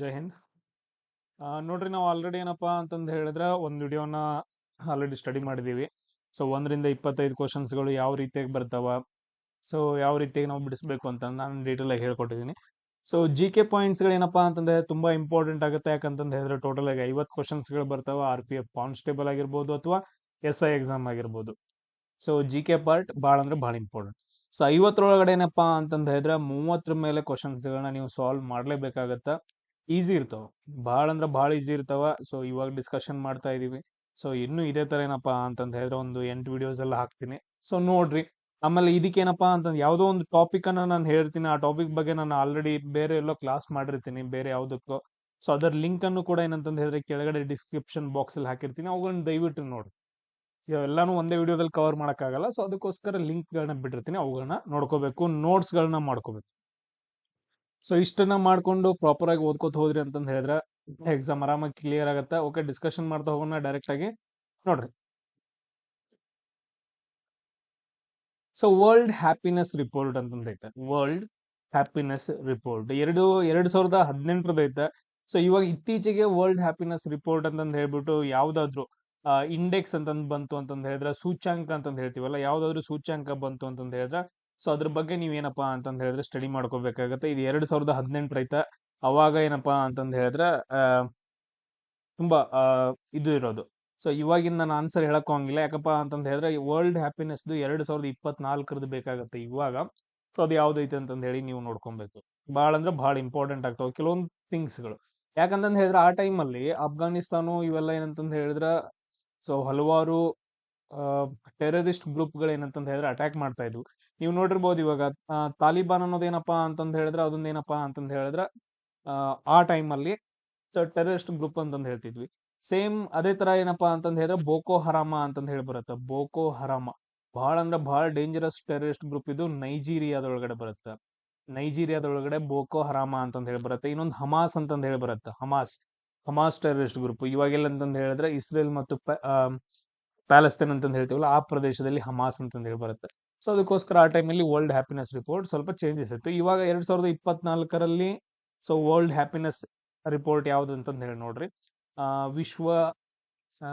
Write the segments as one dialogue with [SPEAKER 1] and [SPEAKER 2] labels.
[SPEAKER 1] ಜೈ ಹಿಂದ್. ನೋಡ್ರಿ, ನಾವು ಆಲ್ರೆಡಿ ಏನಪ್ಪಾ ಅಂತಂದು ಹೇಳಿದ್ರೆ ಒಂದು ವಿಡಿಯೋನ ಆಲ್ರೆಡಿ ಸ್ಟಡಿ ಮಾಡಿದೀವಿ. ಸೊ 1 ರಿಂದ 25 ಕ್ವಶನ್ಸ್ಗಳು ಯಾವ ರೀತಿಯಾಗಿ ಬರ್ತಾವ, ಸೊ ಯಾವ ರೀತಿಯಾಗಿ ನಾವು ಬಿಡಿಸ್ಬೇಕು ಅಂತ ನಾನು ಡೀಟೇಲ್ ಆಗಿ ಹೇಳ್ಕೊಟ್ಟಿದ್ದೀನಿ. ಸೊ GK ಪಾಯಿಂಟ್ಸ್ಗಳು ಏನಪ್ಪಾ ಅಂತಂದ್ರೆ ತುಂಬಾ ಇಂಪಾರ್ಟೆಂಟ್ ಆಗುತ್ತೆ. ಯಾಕಂತಂದು ಹೇಳಿದ್ರೆ ಟೋಟಲ್ ಆಗಿ 50 ಕ್ವಶನ್ಸ್ಗಳು ಬರ್ತಾವ. RPF ಕಾನ್ಸ್ಟೇಬಲ್ ಆಗಿರ್ಬೋದು ಅಥವಾ SI ಎಕ್ಸಾಮ್ ಆಗಿರ್ಬೋದು. ಸೊ GK ಪಾರ್ಟ್ ಭಾಳ ಅಂದ್ರೆ ಭಾಳ ಇಂಪಾರ್ಟೆಂಟ್. ಸೊ 50ರೊಳಗಡೆ ಏನಪ್ಪಾ ಅಂತಂದು ಹೇಳಿದ್ರೆ 30 ಮೇಲೆ ಕ್ವಶನ್ಸ್ಗಳನ್ನ ನೀವು ಸಾಲ್ವ್ ಮಾಡ್ಲೇಬೇಕಾಗತ್ತ. ಈಸಿ ಇರ್ತಾವ, ಭಾಳ ಅಂದ್ರೆ ಭಾಳ ಈಸಿ ಇರ್ತಾವ. ಸೊ ಇವಾಗ ಡಿಸ್ಕಷನ್ ಮಾಡ್ತಾ ಇದೀವಿ. ಸೊ ಇನ್ನು ಇದೇ ತರ ಏನಪ್ಪಾ ಅಂತಂದ ಹೇಳಿದ್ರೆ ಒಂದು 8 ವಿಡಿಯೋಸ್ ಎಲ್ಲ ಹಾಕ್ತೀನಿ. ಸೊ ನೋಡ್ರಿ, ಆಮೇಲೆ ಇದಕ್ಕೇನಪ್ಪಾ ಅಂತಂದ್ರೆ ಯಾವುದೋ ಒಂದು ಟಾಪಿಕ್ ಅನ್ನ ನಾನು ಹೇಳ್ತೀನಿ. ಆ ಟಾಪಿಕ್ ಬಗ್ಗೆ ನಾನು ಆಲ್ರೆಡಿ ಬೇರೆ ಎಲ್ಲೋ ಕ್ಲಾಸ್ ಮಾಡಿರ್ತೀನಿ, ಬೇರೆ ಯಾವುದಕ್ಕೋ. ಸೊ ಅದರ ಲಿಂಕ್ ಅನ್ನು ಕೂಡ ಏನಂತಂದ್ ಹೇಳಿದ್ರೆ ಕೆಳಗಡೆ ಡಿಸ್ಕ್ರಿಪ್ಷನ್ ಬಾಕ್ಸ್ ಅಲ್ಲಿ ಹಾಕಿರ್ತೀನಿ. ಅವುಗಳನ್ನ ದಯವಿಟ್ಟು ನೋಡಿ. ಎಲ್ಲಾನು ಒಂದೇ ವಿಡಿಯೋದಲ್ಲಿ ಕವರ್ ಮಾಡಕ್ಕಾಗಲ್ಲ. ಸೊ ಅದಕ್ಕೋಸ್ಕರ ಲಿಂಕ್ ಗಳನ್ನ ಬಿಟ್ಟಿರ್ತೀನಿ, ಅವುಗಳನ್ನ ನೋಡ್ಕೋಬೇಕು, ನೋಟ್ಸ್ ಗಳನ್ನ ಮಾಡ್ಕೋಬೇಕು. ಸೊ ಇಷ್ಟನ್ನ ಮಾಡ್ಕೊಂಡು ಪ್ರಾಪರ್ ಆಗಿ ಓದ್ಕೋತ ಹೋದ್ರಿ ಅಂತಂದ್ ಹೇಳಿದ್ರೆ ಎಕ್ಸಾಮ್ ಆರಾಮಾಗಿ ಕ್ಲಿಯರ್ ಆಗತ್ತೆ. ಓಕೆ, ಡಿಸ್ಕಷನ್ ಮಾಡ್ತಾ ಹೋಗೋಣ ಡೈರೆಕ್ಟ್ ಆಗಿ. ನೋಡ್ರಿ, ಸೊ ವರ್ಲ್ಡ್ ಹ್ಯಾಪಿನೆಸ್ ರಿಪೋರ್ಟ್ ಅಂತಂದೈತೆ. ವರ್ಲ್ಡ್ ಹ್ಯಾಪಿನೆಸ್ ರಿಪೋರ್ಟ್ 2018 ಐತೆ. ಸೊ ಇವಾಗ ಇತ್ತೀಚೆಗೆ ವರ್ಲ್ಡ್ ಹ್ಯಾಪಿನೆಸ್ ರಿಪೋರ್ಟ್ ಅಂತಂದ್ ಹೇಳ್ಬಿಟ್ಟು ಯಾವ್ದಾದ್ರು ಇಂಡೆಕ್ಸ್ ಅಂತಂದ್ ಬಂತು ಅಂತಂದ್ ಹೇಳಿದ್ರೆ, ಸೂಚ್ಯಾಂಕ ಅಂತಂದ್ ಹೇಳ್ತೀವಲ್ಲ, ಯಾವ್ದಾದ್ರು ಸೂಚ್ಯಾಂಕ ಬಂತು ಅಂತಂದ್ ಹೇಳಿದ್ರೆ, ಸೊ ಅದ್ರ ಬಗ್ಗೆ ನೀವೇನಪ್ಪಾ ಅಂತಂದ್ ಹೇಳಿದ್ರೆ ಸ್ಟಡಿ ಮಾಡ್ಕೋಬೇಕಾಗತ್ತೆ. ಇದು 2018 ಐತೆ. ಅವಾಗ ಏನಪ್ಪಾ ಅಂತಂದ್ ಹೇಳಿದ್ರೆ ತುಂಬಾ ಇದು ಇರೋದು. ಸೊ ಇವಾಗಿನ ನಾನು ಆನ್ಸರ್ ಹೇಳಕ್ ಹೋಗಿಲ್ಲ. ಯಾಕಪ್ಪ ಅಂತಂದ್ ಹೇಳಿದ್ರೆ ವರ್ಲ್ಡ್ ಹ್ಯಾಪಿನೆಸ್ 2024 ಬೇಕಾಗತ್ತೆ ಇವಾಗ. ಸೊ ಅದು ಯಾವ್ದೈತೆ ಅಂತಂದ್ ಹೇಳಿ ನೀವು ನೋಡ್ಕೊಬೇಕು. ಭಾಳ ಅಂದ್ರೆ ಭಾಳ ಇಂಪಾರ್ಟೆಂಟ್ ಆಗ್ತಾವ ಕೆಲವೊಂದು ಥಿಂಗ್ಸ್ಗಳು. ಯಾಕಂತಂದ್ ಹೇಳಿದ್ರೆ ಆ ಟೈಮಲ್ಲಿ ಅಫ್ಘಾನಿಸ್ತಾನ ಇವೆಲ್ಲ ಏನಂತಂದ್ ಹೇಳಿದ್ರೆ, ಸೊ ಹಲವಾರು ಟೆರರಿಸ್ಟ್ ಗ್ರೂಪ್ಗಳು ಏನಂತಂದ್ ಹೇಳಿದ್ರೆ ಅಟ್ಯಾಕ್ ಮಾಡ್ತಾ ಇದ್ವು. ನೀವು ನೋಡಿರ್ಬೋದು ಇವಾಗ ತಾಲಿಬಾನ್ ಅನ್ನೋದೇನಪ್ಪಾ ಅಂತಂದ್ ಹೇಳಿದ್ರೆ ಅದೊಂದೇನಪ್ಪಾ ಅಂತಂದ್ ಹೇಳಿದ್ರೆ ಆ ಟೈಮಲ್ಲಿ ಸೊ ಟೆರರಿಸ್ಟ್ ಗ್ರೂಪ್ ಅಂತಂದ್ ಹೇಳ್ತಿದ್ವಿ. ಸೇಮ್ ಅದೇ ತರ ಏನಪ್ಪಾ ಅಂತಂದ್ ಹೇಳಿದ್ರೆ ಬೋಕೋ ಹರಾಮ ಅಂತಂದ್ ಹೇಳಿ ಬರುತ್ತೆ. ಬೋಕೋ ಹರಾಮ ಬಹಳ ಅಂದ್ರೆ ಬಹಳ ಡೇಂಜರಸ್ ಟೆರರಿಸ್ಟ್ ಗ್ರೂಪ್. ಇದು ನೈಜೀರಿಯಾದೊಳಗಡೆ ಬರುತ್ತೆ. ನೈಜೀರಿಯಾದೊಳಗಡೆ ಬೋಕೋ ಹರಾಮ ಅಂತಂದ್ ಹೇಳಿ ಬರುತ್ತೆ. ಇನ್ನೊಂದು ಹಮಾಸ್ ಅಂತಂದ್ ಹೇಳಿ ಬರುತ್ತೆ. Hamas terrorist group. ಇವಾಗೆಲ್ಲ ಅಂತಂದ್ ಹೇಳಿದ್ರೆ ಇಸ್ರೇಲ್ ಮತ್ತು ಪ್ಯಾಲೆಸ್ತೇನ್ ಅಂತಂದ್ ಹೇಳ್ತೀವಲ್ಲ, ಆ ಪ್ರದೇಶದಲ್ಲಿ ಹಮಾಸ್ ಅಂತಂದ್ ಹೇಳಿ ಬರುತ್ತೆ. ಸೊ ಅದಕ್ಕೋಸ್ಕರ ಆ ಟೈಮಲ್ಲಿ ವರ್ಲ್ಡ್ ಹ್ಯಾಪಿನೆಸ್ ರಿಪೋರ್ಟ್ ಸ್ವಲ್ಪ ಚೇಂಜಸ್ ಇತ್ತು. ಇವಾಗ 2024ರಲ್ಲಿ ಸೊ ವರ್ಲ್ಡ್ ಹ್ಯಾಪಿನೆಸ್ ರಿಪೋರ್ಟ್ ಯಾವ್ದು ಅಂತಂದ್ ಹೇಳಿ ನೋಡ್ರಿ, ವಿಶ್ವ ಆ,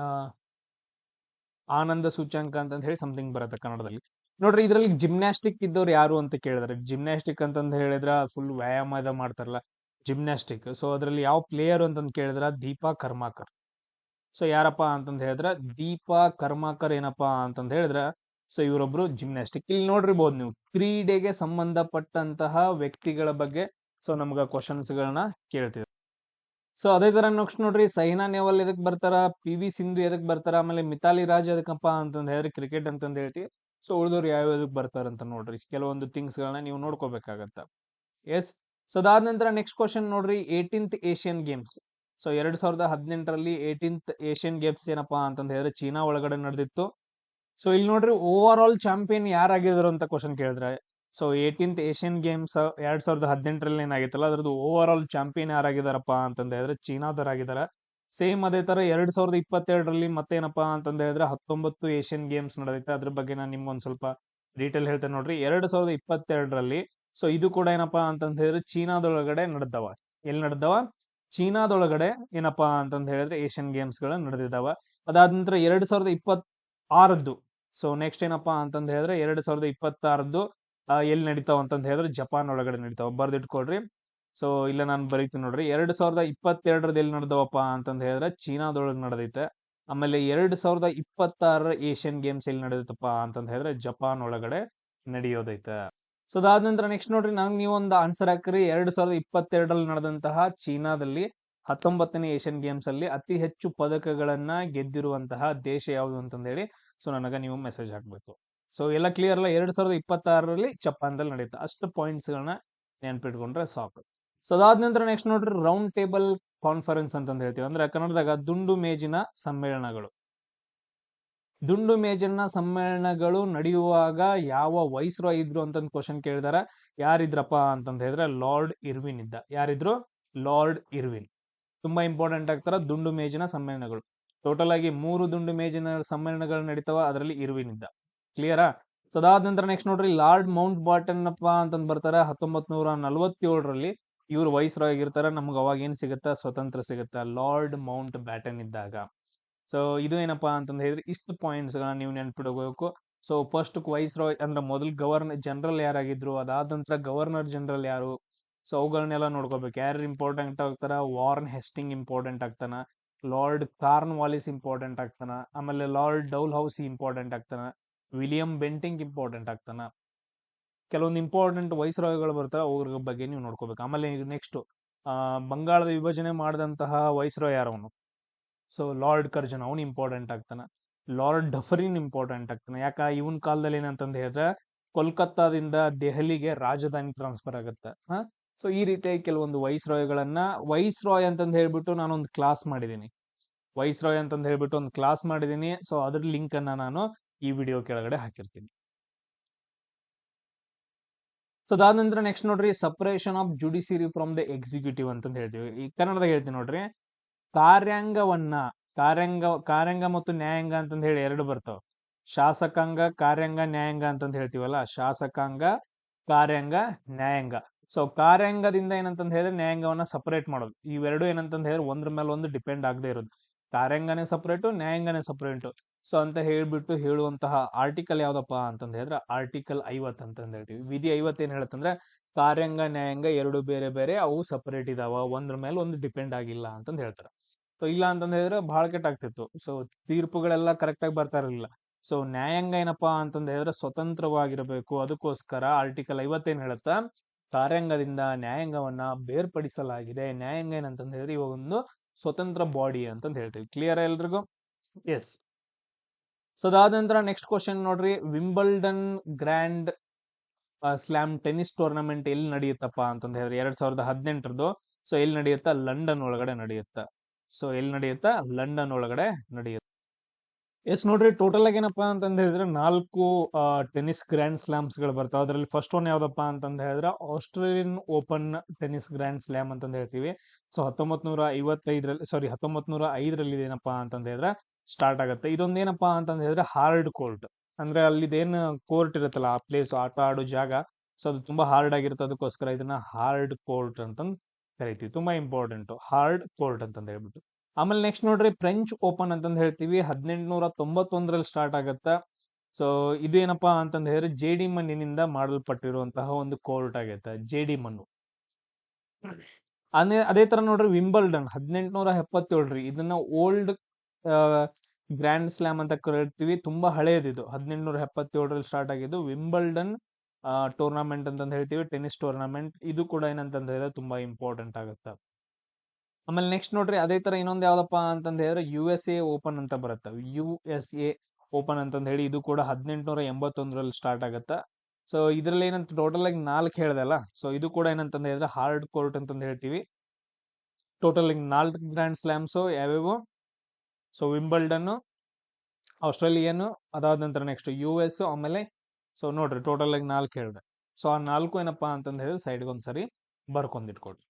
[SPEAKER 1] ಆನಂದ ಸೂಚ್ಯಂಕ ಅಂತ ಹೇಳಿ ಸಮಥಿಂಗ್ ಬರುತ್ತೆ ಕನ್ನಡದಲ್ಲಿ. ನೋಡ್ರಿ, ಇದ್ರಲ್ಲಿ ಜಿಮ್ನಾಸ್ಟಿಕ್ ಇದ್ದವ್ರು ಯಾರು ಅಂತ ಕೇಳಿದ್ರೆ, ಜಿಮ್ನಾಸ್ಟಿಕ್ ಅಂತಂದ್ ಹೇಳಿದ್ರ ಫುಲ್ ವ್ಯಾಯಾಮ ಇದ ಮಾಡ್ತಾರಲ್ಲ ಜಿಮ್ನಾಸ್ಟಿಕ್. ಸೊ ಅದ್ರಲ್ಲಿ ಯಾವ ಪ್ಲೇಯರ್ ಅಂತಂದ್ ಕೇಳಿದ್ರ ದೀಪಾ ಕರ್ಮಾಕರ್. ಸೊ ಯಾರಪ್ಪ ಅಂತಂದ್ ಹೇಳಿದ್ರ ದೀಪಾ ಕರ್ಮಾಕರ್ ಏನಪ್ಪಾ ಅಂತಂದ್ ಹೇಳಿದ್ರ, ಸೊ ಇವರೊಬ್ರು ಜಿಮ್ನಾಸ್ಟಿಕ್. ಇಲ್ಲಿ ನೋಡಿರ್ಬೋದು ನೀವು, ಕ್ರೀಡೆಗೆ ಸಂಬಂಧಪಟ್ಟಂತಹ ವ್ಯಕ್ತಿಗಳ ಬಗ್ಗೆ ಸೊ ನಮ್ಗ ಕ್ವಶನ್ಸ್ ಗಳನ್ನ ಕೇಳ್ತಿದ್ರು. ಸೊ ಅದೇ ತರ ನೆಕ್ಸ್ಟ್ ನೋಡ್ರಿ, ಸೈನಾ ನೆಹ್ವಾಲ್ ಎದಕ್ ಬರ್ತಾರ, PV ಸಿಂಧು ಎದಕ್ ಬರ್ತಾರ, ಆಮೇಲೆ ಮಿತಾಲಿ ರಾಜ್ ಎದಕ್ಕಪ್ಪ ಅಂತಂದ್ ಹೇಳಿದ್ರೆ ಕ್ರಿಕೆಟ್ ಅಂತಂದ್ ಹೇಳ್ತೀವಿ. ಸೊ ಉಳಿದವ್ರು ಯಾವ ಎದಕ್ ಬರ್ತಾರ ಅಂತ ನೋಡ್ರಿ, ಕೆಲವೊಂದು ಥಿಂಗ್ಸ್ ಗಳನ್ನ ನೀವು ನೋಡ್ಕೋಬೇಕಾಗತ್ತ. ಎಸ್. ಸೊ ಅದಾದ ನಂತರ ನೆಕ್ಸ್ಟ್ ಕ್ವಶನ್ ನೋಡ್ರಿ, 18th ಏಷ್ಯನ್ ಗೇಮ್ಸ್. ಸೊ 2018ರಲ್ಲಿ 18th ಏಷ್ಯನ್ ಗೇಮ್ಸ್ ಏನಪ್ಪಾ ಅಂತಂದ್ ಹೇಳಿದ್ರೆ ಚೀನಾ ಒಳಗಡೆ ನಡೆದಿತ್ತು. ಸೊ ಇಲ್ಲಿ ನೋಡ್ರಿ, ಓವರ್ ಆಲ್ ಚಾಂಪಿಯನ್ ಯಾರಾಗಿದ್ರು ಅಂತ ಕ್ವಶನ್ ಕೇಳಿದ್ರೆ, ಸೊ 18th ಏಷ್ಯನ್ ಗೇಮ್ಸ್ 2018ರಲ್ಲಿ ಏನಾಗಿತ್ತಲ್ಲ, ಅದ್ರದ್ದು ಓವರ್ ಆಲ್ ಚಾಂಪಿಯನ್ ಯಾರಾಗಿದಾರಪ್ಪ ಅಂತಂದ ಹೇಳಿದ್ರೆ ಚೀನಾದವರಾಗಿದಾರ. ಸೇಮ್ ಅದೇ ತರ 2022ರಲ್ಲಿ ಮತ್ತೇನಪ್ಪಾ ಅಂತಂದ ಹೇಳಿದ್ರೆ 19 ಏಷ್ಯನ್ ಗೇಮ್ಸ್ ನಡೆದೈತೆ. ಅದ್ರ ಬಗ್ಗೆ ನಾನು ನಿಮ್ಗೆ ಒಂದ್ ಸ್ವಲ್ಪ ಡೀಟೇಲ್ ಹೇಳ್ತೇನೆ ನೋಡ್ರಿ. 2022ರಲ್ಲಿ ಸೊ ಇದು ಕೂಡ ಏನಪ್ಪಾ ಅಂತಂದ ಹೇಳಿದ್ರೆ ಚೀನಾದೊಳಗಡೆ ನಡೆದವ. ಎಲ್ಲಿ ನಡೆದವ? ಚೀನಾದೊಳಗಡೆ ಏನಪ್ಪಾ ಅಂತಂದ ಹೇಳಿದ್ರೆ ಏಷ್ಯನ್ ಗೇಮ್ಸ್ ಗಳು ನಡೆದಿದ್ದಾವ. ಅದಾದ ನಂತರ 2026 ಸೊ ನೆಕ್ಸ್ಟ್ ಏನಪ್ಪಾ ಅಂತಂದ್ ಹೇಳಿದ್ರೆ 2026 ಎಲ್ಲಿ ನಡೀತಾವ ಅಂತಂದ್ ಹೇಳಿದ್ರೆ ಜಪಾನ್ ಒಳಗಡೆ ನಡೀತಾವ. ಬರ್ದಿಟ್ಕೊಡ್ರಿ. ಸೊ ಇಲ್ಲ ನಾನು ಬರೀತೀನಿ ನೋಡ್ರಿ, 2022 ಎಲ್ಲಿ ನಡೆದವಪ್ಪ ಅಂತಂದ್ ಹೇಳಿದ್ರೆ ಚೀನಾದೊಳಗೆ ನಡೆದೈತೆ. ಆಮೇಲೆ 2026 ಏಷ್ಯನ್ ಗೇಮ್ಸ್ ಎಲ್ಲಿ ನಡೆದೈತಪ್ಪ ಅಂತಂದ್ ಹೇಳಿದ್ರೆ ಜಪಾನ್ ಒಳಗಡೆ ನಡೆಯೋದೈತೆ. ಸೊ ಅದಾದ ನಂತರ ನೆಕ್ಸ್ಟ್ ನೋಡ್ರಿ, ನಂಗೆ ನೀವೊಂದು ಆನ್ಸರ್ ಹಾಕ್ರಿ. 2022ರಲ್ಲಿ ನಡೆದಂತಹ ಚೀನಾದಲ್ಲಿ 19ನೇ ಏಷ್ಯನ್ ಗೇಮ್ಸ್ ಅಲ್ಲಿ ಅತಿ ಹೆಚ್ಚು ಪದಕಗಳನ್ನ ಗೆದ್ದಿರುವಂತಹ ದೇಶ ಯಾವುದು ಅಂತಂದ ಹೇಳಿ ಸೊ ನನಗ ನೀವು ಮೆಸೇಜ್ ಹಾಕ್ಬೇಕು. ಸೊ ಎಲ್ಲ ಕ್ಲಿಯರ್ ಅಲ್ಲ? 2026ರಲ್ಲಿ ಜಪಾನ್ದಲ್ಲಿ ನಡೆಯುತ್ತೆ. ಅಷ್ಟು ಪಾಯಿಂಟ್ಸ್ ಗಳನ್ನ ನೆನ್ಪಿಟ್ಕೊಂಡ್ರೆ ಸಾಕು. ಸೊ ಅದಾದ ನಂತರ ನೆಕ್ಸ್ಟ್ ನೋಡ್ರಿ, ರೌಂಡ್ ಟೇಬಲ್ ಕಾನ್ಫರೆನ್ಸ್ ಅಂತಂದ್ ಹೇಳ್ತೀವಿ. ಅಂದ್ರೆ ಕನ್ನಡದಾಗ ದುಂಡು ಮೇಜಿನ ಸಮ್ಮೇಳನಗಳು. ದುಂಡು ಮೇಜಿನ ಸಮ್ಮೇಳನಗಳು ನಡೆಯುವಾಗ ಯಾವ ವೈಸ್ರಾಯ್ ಇದ್ರು ಅಂತಂದ್ ಕ್ವಶನ್ ಕೇಳಿದಾರ. ಯಾರಿದ್ರಪ್ಪ ಅಂತಂದ್ ಹೇಳಿದ್ರೆ ಲಾರ್ಡ್ ಇರ್ವಿನ್ ಇದ್ದ. ಯಾರಿದ್ರು? Lord Irwin. ತುಂಬಾ ಇಂಪಾರ್ಟೆಂಟ್ ಆಗ್ತಾರ ದುಂಡು ಮೇಜಿನ ಸಮ್ಮೇಳನಗಳು. ಟೋಟಲ್ ಆಗಿ 3 ದುಂಡು ಮೇಜಿನ ಸಮ್ಮೇಳನಗಳು ನಡೀತಾವ, ಅದರಲ್ಲಿ ಇರ್ವಿನ್ ಇದ್ದ. ಕ್ಲಿಯರಾ? ಸೊ ಅದಾದ ನಂತರ ನೆಕ್ಸ್ಟ್ ನೋಡ್ರಿ, ಲಾರ್ಡ್ ಮೌಂಟ್ ಬಾಟನ್ ಅಪ್ಪ ಅಂತಂದ್ ಬರ್ತಾರ 1947ರಲ್ಲಿ ಇವ್ರು ವೈಸ್ರಾಯ್ ಆಗಿರ್ತಾರ, ನಮ್ಗೆ ಅವಾಗ ಏನ್ ಸಿಗುತ್ತಾ, ಸ್ವತಂತ್ರ ಸಿಗುತ್ತಾ, ಲಾರ್ಡ್ ಮೌಂಟ್ ಬ್ಯಾಟನ್ ಇದ್ದಾಗ. ಸೊ ಇದು ಏನಪ್ಪಾ ಅಂತಂದ್ ಹೇಳಿದ್ರೆ ಇಷ್ಟು ಪಾಯಿಂಟ್ಸ್ ಗಳನ್ನ ನೀವು ನೆನ್ಪಿಡಬೇಕು. ಸೊ ಫಸ್ಟ್ ವೈಸ್ರಾಯ್ ಅಂದ್ರೆ ಮೊದಲು ಗವರ್ನರ್ ಜನರಲ್ ಯಾರಾಗಿದ್ರು, ಅದಾದ ನಂತರ ಗವರ್ನರ್ ಜನರಲ್ ಯಾರು, ಸೊ ಅವುಗಳನ್ನೆಲ್ಲ ನೋಡ್ಕೋಬೇಕು. ಯಾರು ಇಂಪಾರ್ಟೆಂಟ್ ಆಗ್ತಾರ, ವಾರ್ನ್ ಹೆಸ್ಟಿಂಗ್ ಇಂಪಾರ್ಟೆಂಟ್ ಆಗ್ತಾನ, ಲಾರ್ಡ್ ಕಾರ್ನ್ ವಾಲಿಸ್ ಇಂಪಾರ್ಟೆಂಟ್ ಆಗ್ತಾನ, ಆಮೇಲೆ ಲಾರ್ಡ್ ಡೌಲ್ ಹೌಸಿ ಇಂಪಾರ್ಟೆಂಟ್ ಆಗ್ತಾನ, ವಿಲಿಯಂ ಬೆಂಟಿಂಗ್ ಇಂಪಾರ್ಟೆಂಟ್ ಆಗ್ತಾನ. ಕೆಲವೊಂದು ಇಂಪಾರ್ಟೆಂಟ್ ವೈಸ್ರಾಯ್ಗಳು ಬರ್ತಾರ, ಅವ್ರ ಬಗ್ಗೆ ನೀವು ನೋಡ್ಕೋಬೇಕು. ಆಮೇಲೆ ನೆಕ್ಸ್ಟ್ ಬಂಗಾಳದ ವಿಭಜನೆ ಮಾಡಿದಂತಹ ವೈಸ್ರಾಯ್ ಯಾರವನು, ಸೊ ಲಾರ್ಡ್ ಕರ್ಜನ್, ಅವನು ಇಂಪಾರ್ಟೆಂಟ್ ಆಗ್ತಾನ. ಲಾರ್ಡ್ ಡಫರಿನ್ ಇಂಪಾರ್ಟೆಂಟ್ ಆಗ್ತಾನೆ. ಯಾಕ ಇವನ್ ಕಾಲದಲ್ಲಿ ಏನಂತಂದ ಹೇಳಿದ್ರೆ ಕೋಲ್ಕತ್ತಾದಿಂದ ದೆಹಲಿಗೆ ರಾಜಧಾನಿ ಟ್ರಾನ್ಸ್ಫರ್ ಆಗುತ್ತೆ. ಸೊ ಈ ರೀತಿಯಾಗಿ ಕೆಲವೊಂದು ವೈಸ್ರಾಯ್ಗಳನ್ನ, ವೈಸ್ರಾಯ್ ಅಂತಂದ್ ಹೇಳ್ಬಿಟ್ಟು ನಾನೊಂದು ಕ್ಲಾಸ್ ಮಾಡಿದ್ದೀನಿ, ವೈಸ್ರಾಯ್ ಅಂತಂದ್ ಹೇಳ್ಬಿಟ್ಟು ಒಂದು ಕ್ಲಾಸ್ ಮಾಡಿದೀನಿ. ಸೊ ಅದ್ರ ಲಿಂಕ್ ಅನ್ನ ನಾನು ಈ ವಿಡಿಯೋ ಕೆಳಗಡೆ ಹಾಕಿರ್ತೀನಿ. ಸೊ ಅದಾದ ನಂತರ ನೆಕ್ಸ್ಟ್ ನೋಡ್ರಿ, separation of judiciary from the executive ಅಂತಂದ್ ಹೇಳ್ತೀವಿ. ಈ ಕನ್ನಡದಾಗ ಹೇಳ್ತೀನಿ ನೋಡ್ರಿ, ಕಾರ್ಯಾಂಗವನ್ನ, ಕಾರ್ಯಾಂಗ ಮತ್ತು ನ್ಯಾಯಾಂಗ ಅಂತಂದ್ ಹೇಳಿ ಎರಡು ಬರ್ತಾವ. ಶಾಸಕಾಂಗ, ಕಾರ್ಯಾಂಗ, ನ್ಯಾಯಾಂಗ ಅಂತಂದ್ ಹೇಳ್ತೀವಲ್ಲ, ಶಾಸಕಾಂಗ, ಕಾರ್ಯಾಂಗ, ನ್ಯಾಯಾಂಗ. ಸೊ ಕಾರ್ಯಾಂಗದಿಂದ ಏನಂತಂದ್ ಹೇಳಿದ್ರೆ ನ್ಯಾಯಾಂಗವನ್ನ ಸಪರೇಟ್ ಮಾಡೋದು. ಇವೆರಡು ಏನಂತಂದ್ ಹೇಳಿದ್ರೆ ಒಂದ್ರ ಮೇಲೆ ಒಂದು ಡಿಪೆಂಡ್ ಆಗದೆ ಇರೋದು. ಕಾರ್ಯಾಂಗನೇ ಸಪರೇಟು, ನ್ಯಾಯಾಂಗನೇ ಸಪರೇಟು. ಸೊ ಅಂತ ಹೇಳ್ಬಿಟ್ಟು ಹೇಳುವಂತಹ ಆರ್ಟಿಕಲ್ ಯಾವ್ದಪ್ಪ ಅಂತಂದ್ ಹೇಳಿದ್ರೆ ಆರ್ಟಿಕಲ್ 50 ಅಂತಂದ್ ಹೇಳ್ತೀವಿ. ವಿಧಿ 50 ಏನ್ ಹೇಳುತ್ತಂದ್ರೆ ಕಾರ್ಯಾಂಗ ನ್ಯಾಯಾಂಗ ಎರಡು ಬೇರೆ ಬೇರೆ, ಅವು ಸಪರೇಟ್ ಇದಾವ, ಒಂದ್ರ ಮೇಲೆ ಒಂದು ಡಿಪೆಂಡ್ ಆಗಿಲ್ಲ ಅಂತಂದ್ ಹೇಳ್ತಾರೆ. ಸೊ ಇಲ್ಲ ಅಂತಂದ್ ಹೇಳಿದ್ರೆ ಬಹಳ ಕೆಟ್ಟಾಗ್ತಿತ್ತು. ಸೊ ತೀರ್ಪುಗಳೆಲ್ಲ ಕರೆಕ್ಟ್ ಆಗಿ ಬರ್ತಾ ಇರಲಿಲ್ಲ. ಸೊ ನ್ಯಾಯಾಂಗ ಏನಪ್ಪಾ ಅಂತಂದ್ ಹೇಳಿದ್ರೆ ಸ್ವತಂತ್ರವಾಗಿರಬೇಕು. ಅದಕ್ಕೋಸ್ಕರ ಆರ್ಟಿಕಲ್ 50 ಏನ್ ಹೇಳುತ್ತಾ, ಕಾರ್ಯಾಂಗದಿಂದ ನ್ಯಾಯಾಂಗವನ್ನ ಬೇರ್ಪಡಿಸಲಾಗಿದೆ. ನ್ಯಾಯಾಂಗ ಏನಂತಂದ್ ಹೇಳಿದ್ರೆ ಇವಾಗ ಒಂದು ಸ್ವತಂತ್ರ ಬಾಡಿ ಅಂತಂದ್ ಹೇಳ್ತೀವಿ. ಕ್ಲಿಯರ್ ಎಲ್ರಿಗೂ? ಎಸ್. ಸೊ ಅದಾದ ನಂತರ ನೆಕ್ಸ್ಟ್ ಕ್ವಶನ್ ನೋಡ್ರಿ, Wimbledon grand slam tennis tournament ಎಲ್ಲಿ ನಡೆಯುತ್ತಪ್ಪ ಅಂತಂದ್ ಹೇಳಿದ್ರೆ 2018ರದು. ಸೊ ಎಲ್ಲಿ ನಡೆಯುತ್ತಾ, ಲಂಡನ್ ಒಳಗಡೆ ನಡೆಯುತ್ತ. ಸೊ ಎಲ್ಲಿ ನಡೆಯುತ್ತಾ, ಲಂಡನ್ ಒಳಗಡೆ ನಡೆಯುತ್ತೆ. ಎಸ್ ನೋಡ್ರಿ, ಟೋಟಲ್ ಆಗಿ ಏನಪ್ಪಾ ಅಂತಂದ್ ಹೇಳಿದ್ರೆ 4 ಟೆನ್ನಿಸ್ ಗ್ರ್ಯಾಂಡ್ ಸ್ಲಾಮ್ಸ್ ಗಳು ಬರ್ತಾವ. ಅದ್ರಲ್ಲಿ ಫಸ್ಟ್ ಒನ್ ಯಾವ್ದಪ್ಪ ಅಂತಂದ್ ಹೇಳಿದ್ರೆ Australian open tennis grand slam ಅಂತಂದ್ ಹೇಳ್ತೀವಿ. ಸೊ 1905ರಲ್ಲಿ ಏನಪ್ಪಾ ಅಂತಂದ್ ಹೇಳಿದ್ರೆ ಸ್ಟಾರ್ಟ್ ಆಗುತ್ತೆ. ಇದೊಂದೇನಪ್ಪಾ ಅಂತಂದ್ ಹೇಳಿದ್ರೆ ಹಾರ್ಡ್ ಕೋರ್ಟ್, ಅಂದ್ರೆ ಅಲ್ಲಿದೇನು ಕೋರ್ಟ್ ಇರುತ್ತಲ್ಲ, ಆ ಪ್ಲೇಸ್ ಆಟ ಆಡೋ ಜಾಗ, ಸೊ ಅದು ತುಂಬಾ ಹಾರ್ಡ್ ಆಗಿರುತ್ತೆ. ಅದಕ್ಕೋಸ್ಕರ ಇದನ್ನ ಹಾರ್ಡ್ ಕೋರ್ಟ್ ಅಂತಂದ್ ಕರಿತೀವಿ. ತುಂಬಾ ಇಂಪಾರ್ಟೆಂಟ್ ಹಾರ್ಡ್ ಕೋರ್ಟ್ ಅಂತಂದ್ ಹೇಳ್ಬಿಟ್ಟು. ಆಮೇಲೆ ನೆಕ್ಸ್ಟ್ ನೋಡ್ರಿ, ಫ್ರೆಂಚ್ ಓಪನ್ ಅಂತಂದ್ ಹೇಳ್ತೀವಿ. 1891ರಲ್ಲಿ ಸ್ಟಾರ್ಟ್ ಆಗತ್ತ. ಸೊ ಇದು ಏನಪ್ಪಾ ಅಂತಂದ್ ಹೇಳಿದ್ರೆ ಜೇಡಿ ಮಣ್ಣಿನಿಂದ ಮಾಡಲ್ಪಟ್ಟಿರುವಂತಹ ಒಂದು ಕೋರ್ಟ್ ಆಗೈತೆ, ಜೇಡಿ ಮಣ್ಣು. ಅದೇ ತರ ನೋಡ್ರಿ, ವಿಂಬಲ್ಡನ್ 1877 ಇದನ್ನ ಓಲ್ಡ್ ಗ್ರ್ಯಾಂಡ್ ಸ್ಲಾಮ್ ಅಂತ ಕರಿತೀವಿ. ತುಂಬಾ ಹಳೇದಿದು, 1877ರಲ್ಲಿ ಸ್ಟಾರ್ಟ್ ಆಗಿದ್ದು ವಿಂಬಲ್ಡನ್ ಟೂರ್ನಮೆಂಟ್ ಅಂತಂದ್ ಹೇಳ್ತೀವಿ, ಟೆನ್ನಿಸ್ ಟೂರ್ನಮೆಂಟ್. ಇದು ಕೂಡ ಏನಂತಂದ್ ಹೇಳಿದ್ರೆ ತುಂಬಾ ಇಂಪಾರ್ಟೆಂಟ್ ಆಗುತ್ತೆ. ಆಮೇಲೆ ನೆಕ್ಸ್ಟ್ ನೋಡ್ರಿ, ಅದೇ ತರ ಇನ್ನೊಂದು ಯಾವ್ದಪ್ಪ ಅಂತಂದ್ ಹೇಳಿದ್ರೆ USA ಓಪನ್ ಅಂತ ಬರುತ್ತೆ. USA ಓಪನ್ ಅಂತಂದ್ ಹೇಳಿ ಇದು ಕೂಡ 1881ರಲ್ಲಿ ಸ್ಟಾರ್ಟ್ ಆಗತ್ತ. ಸೊ ಇದ್ರಲ್ಲಿ ಏನಂತ ಟೋಟಲ್ ಆಗಿ 4 ಹೇಳ್ದಲ್ಲ. ಸೊ ಇದು ಕೂಡ ಏನಂತಂದ್ ಹೇಳಿದ್ರೆ ಹಾರ್ಡ್ ಕೋರ್ಟ್ ಅಂತಂದ್ ಹೇಳ್ತೀವಿ. ಟೋಟಲ್ 4 ಗ್ರ್ಯಾಂಡ್ ಸ್ಲಾಮ್ಸ್ ಯಾವ್ಯಾವು, ಸೊ ವಿಂಬಲ್ಡನ್, ಆಸ್ಟ್ರೇಲಿಯನ್, ಅದಾದ ನಂತರ ನೆಕ್ಸ್ಟ್ US, ಆಮೇಲೆ ಸೊ ನೋಡ್ರಿ ಟೋಟಲ್ ಆಗಿ 4 ಹೇಳ್ದೆ. ಸೊ ಆ 4 ಏನಪ್ಪಾ ಅಂತಂದ್ ಹೇಳಿದ್ರೆ ಸೈಡ್ಗೆ ಒಂದ್ಸರಿ ಬರ್ಕೊಂಡಿಟ್ಕೊಡ್ರಿ.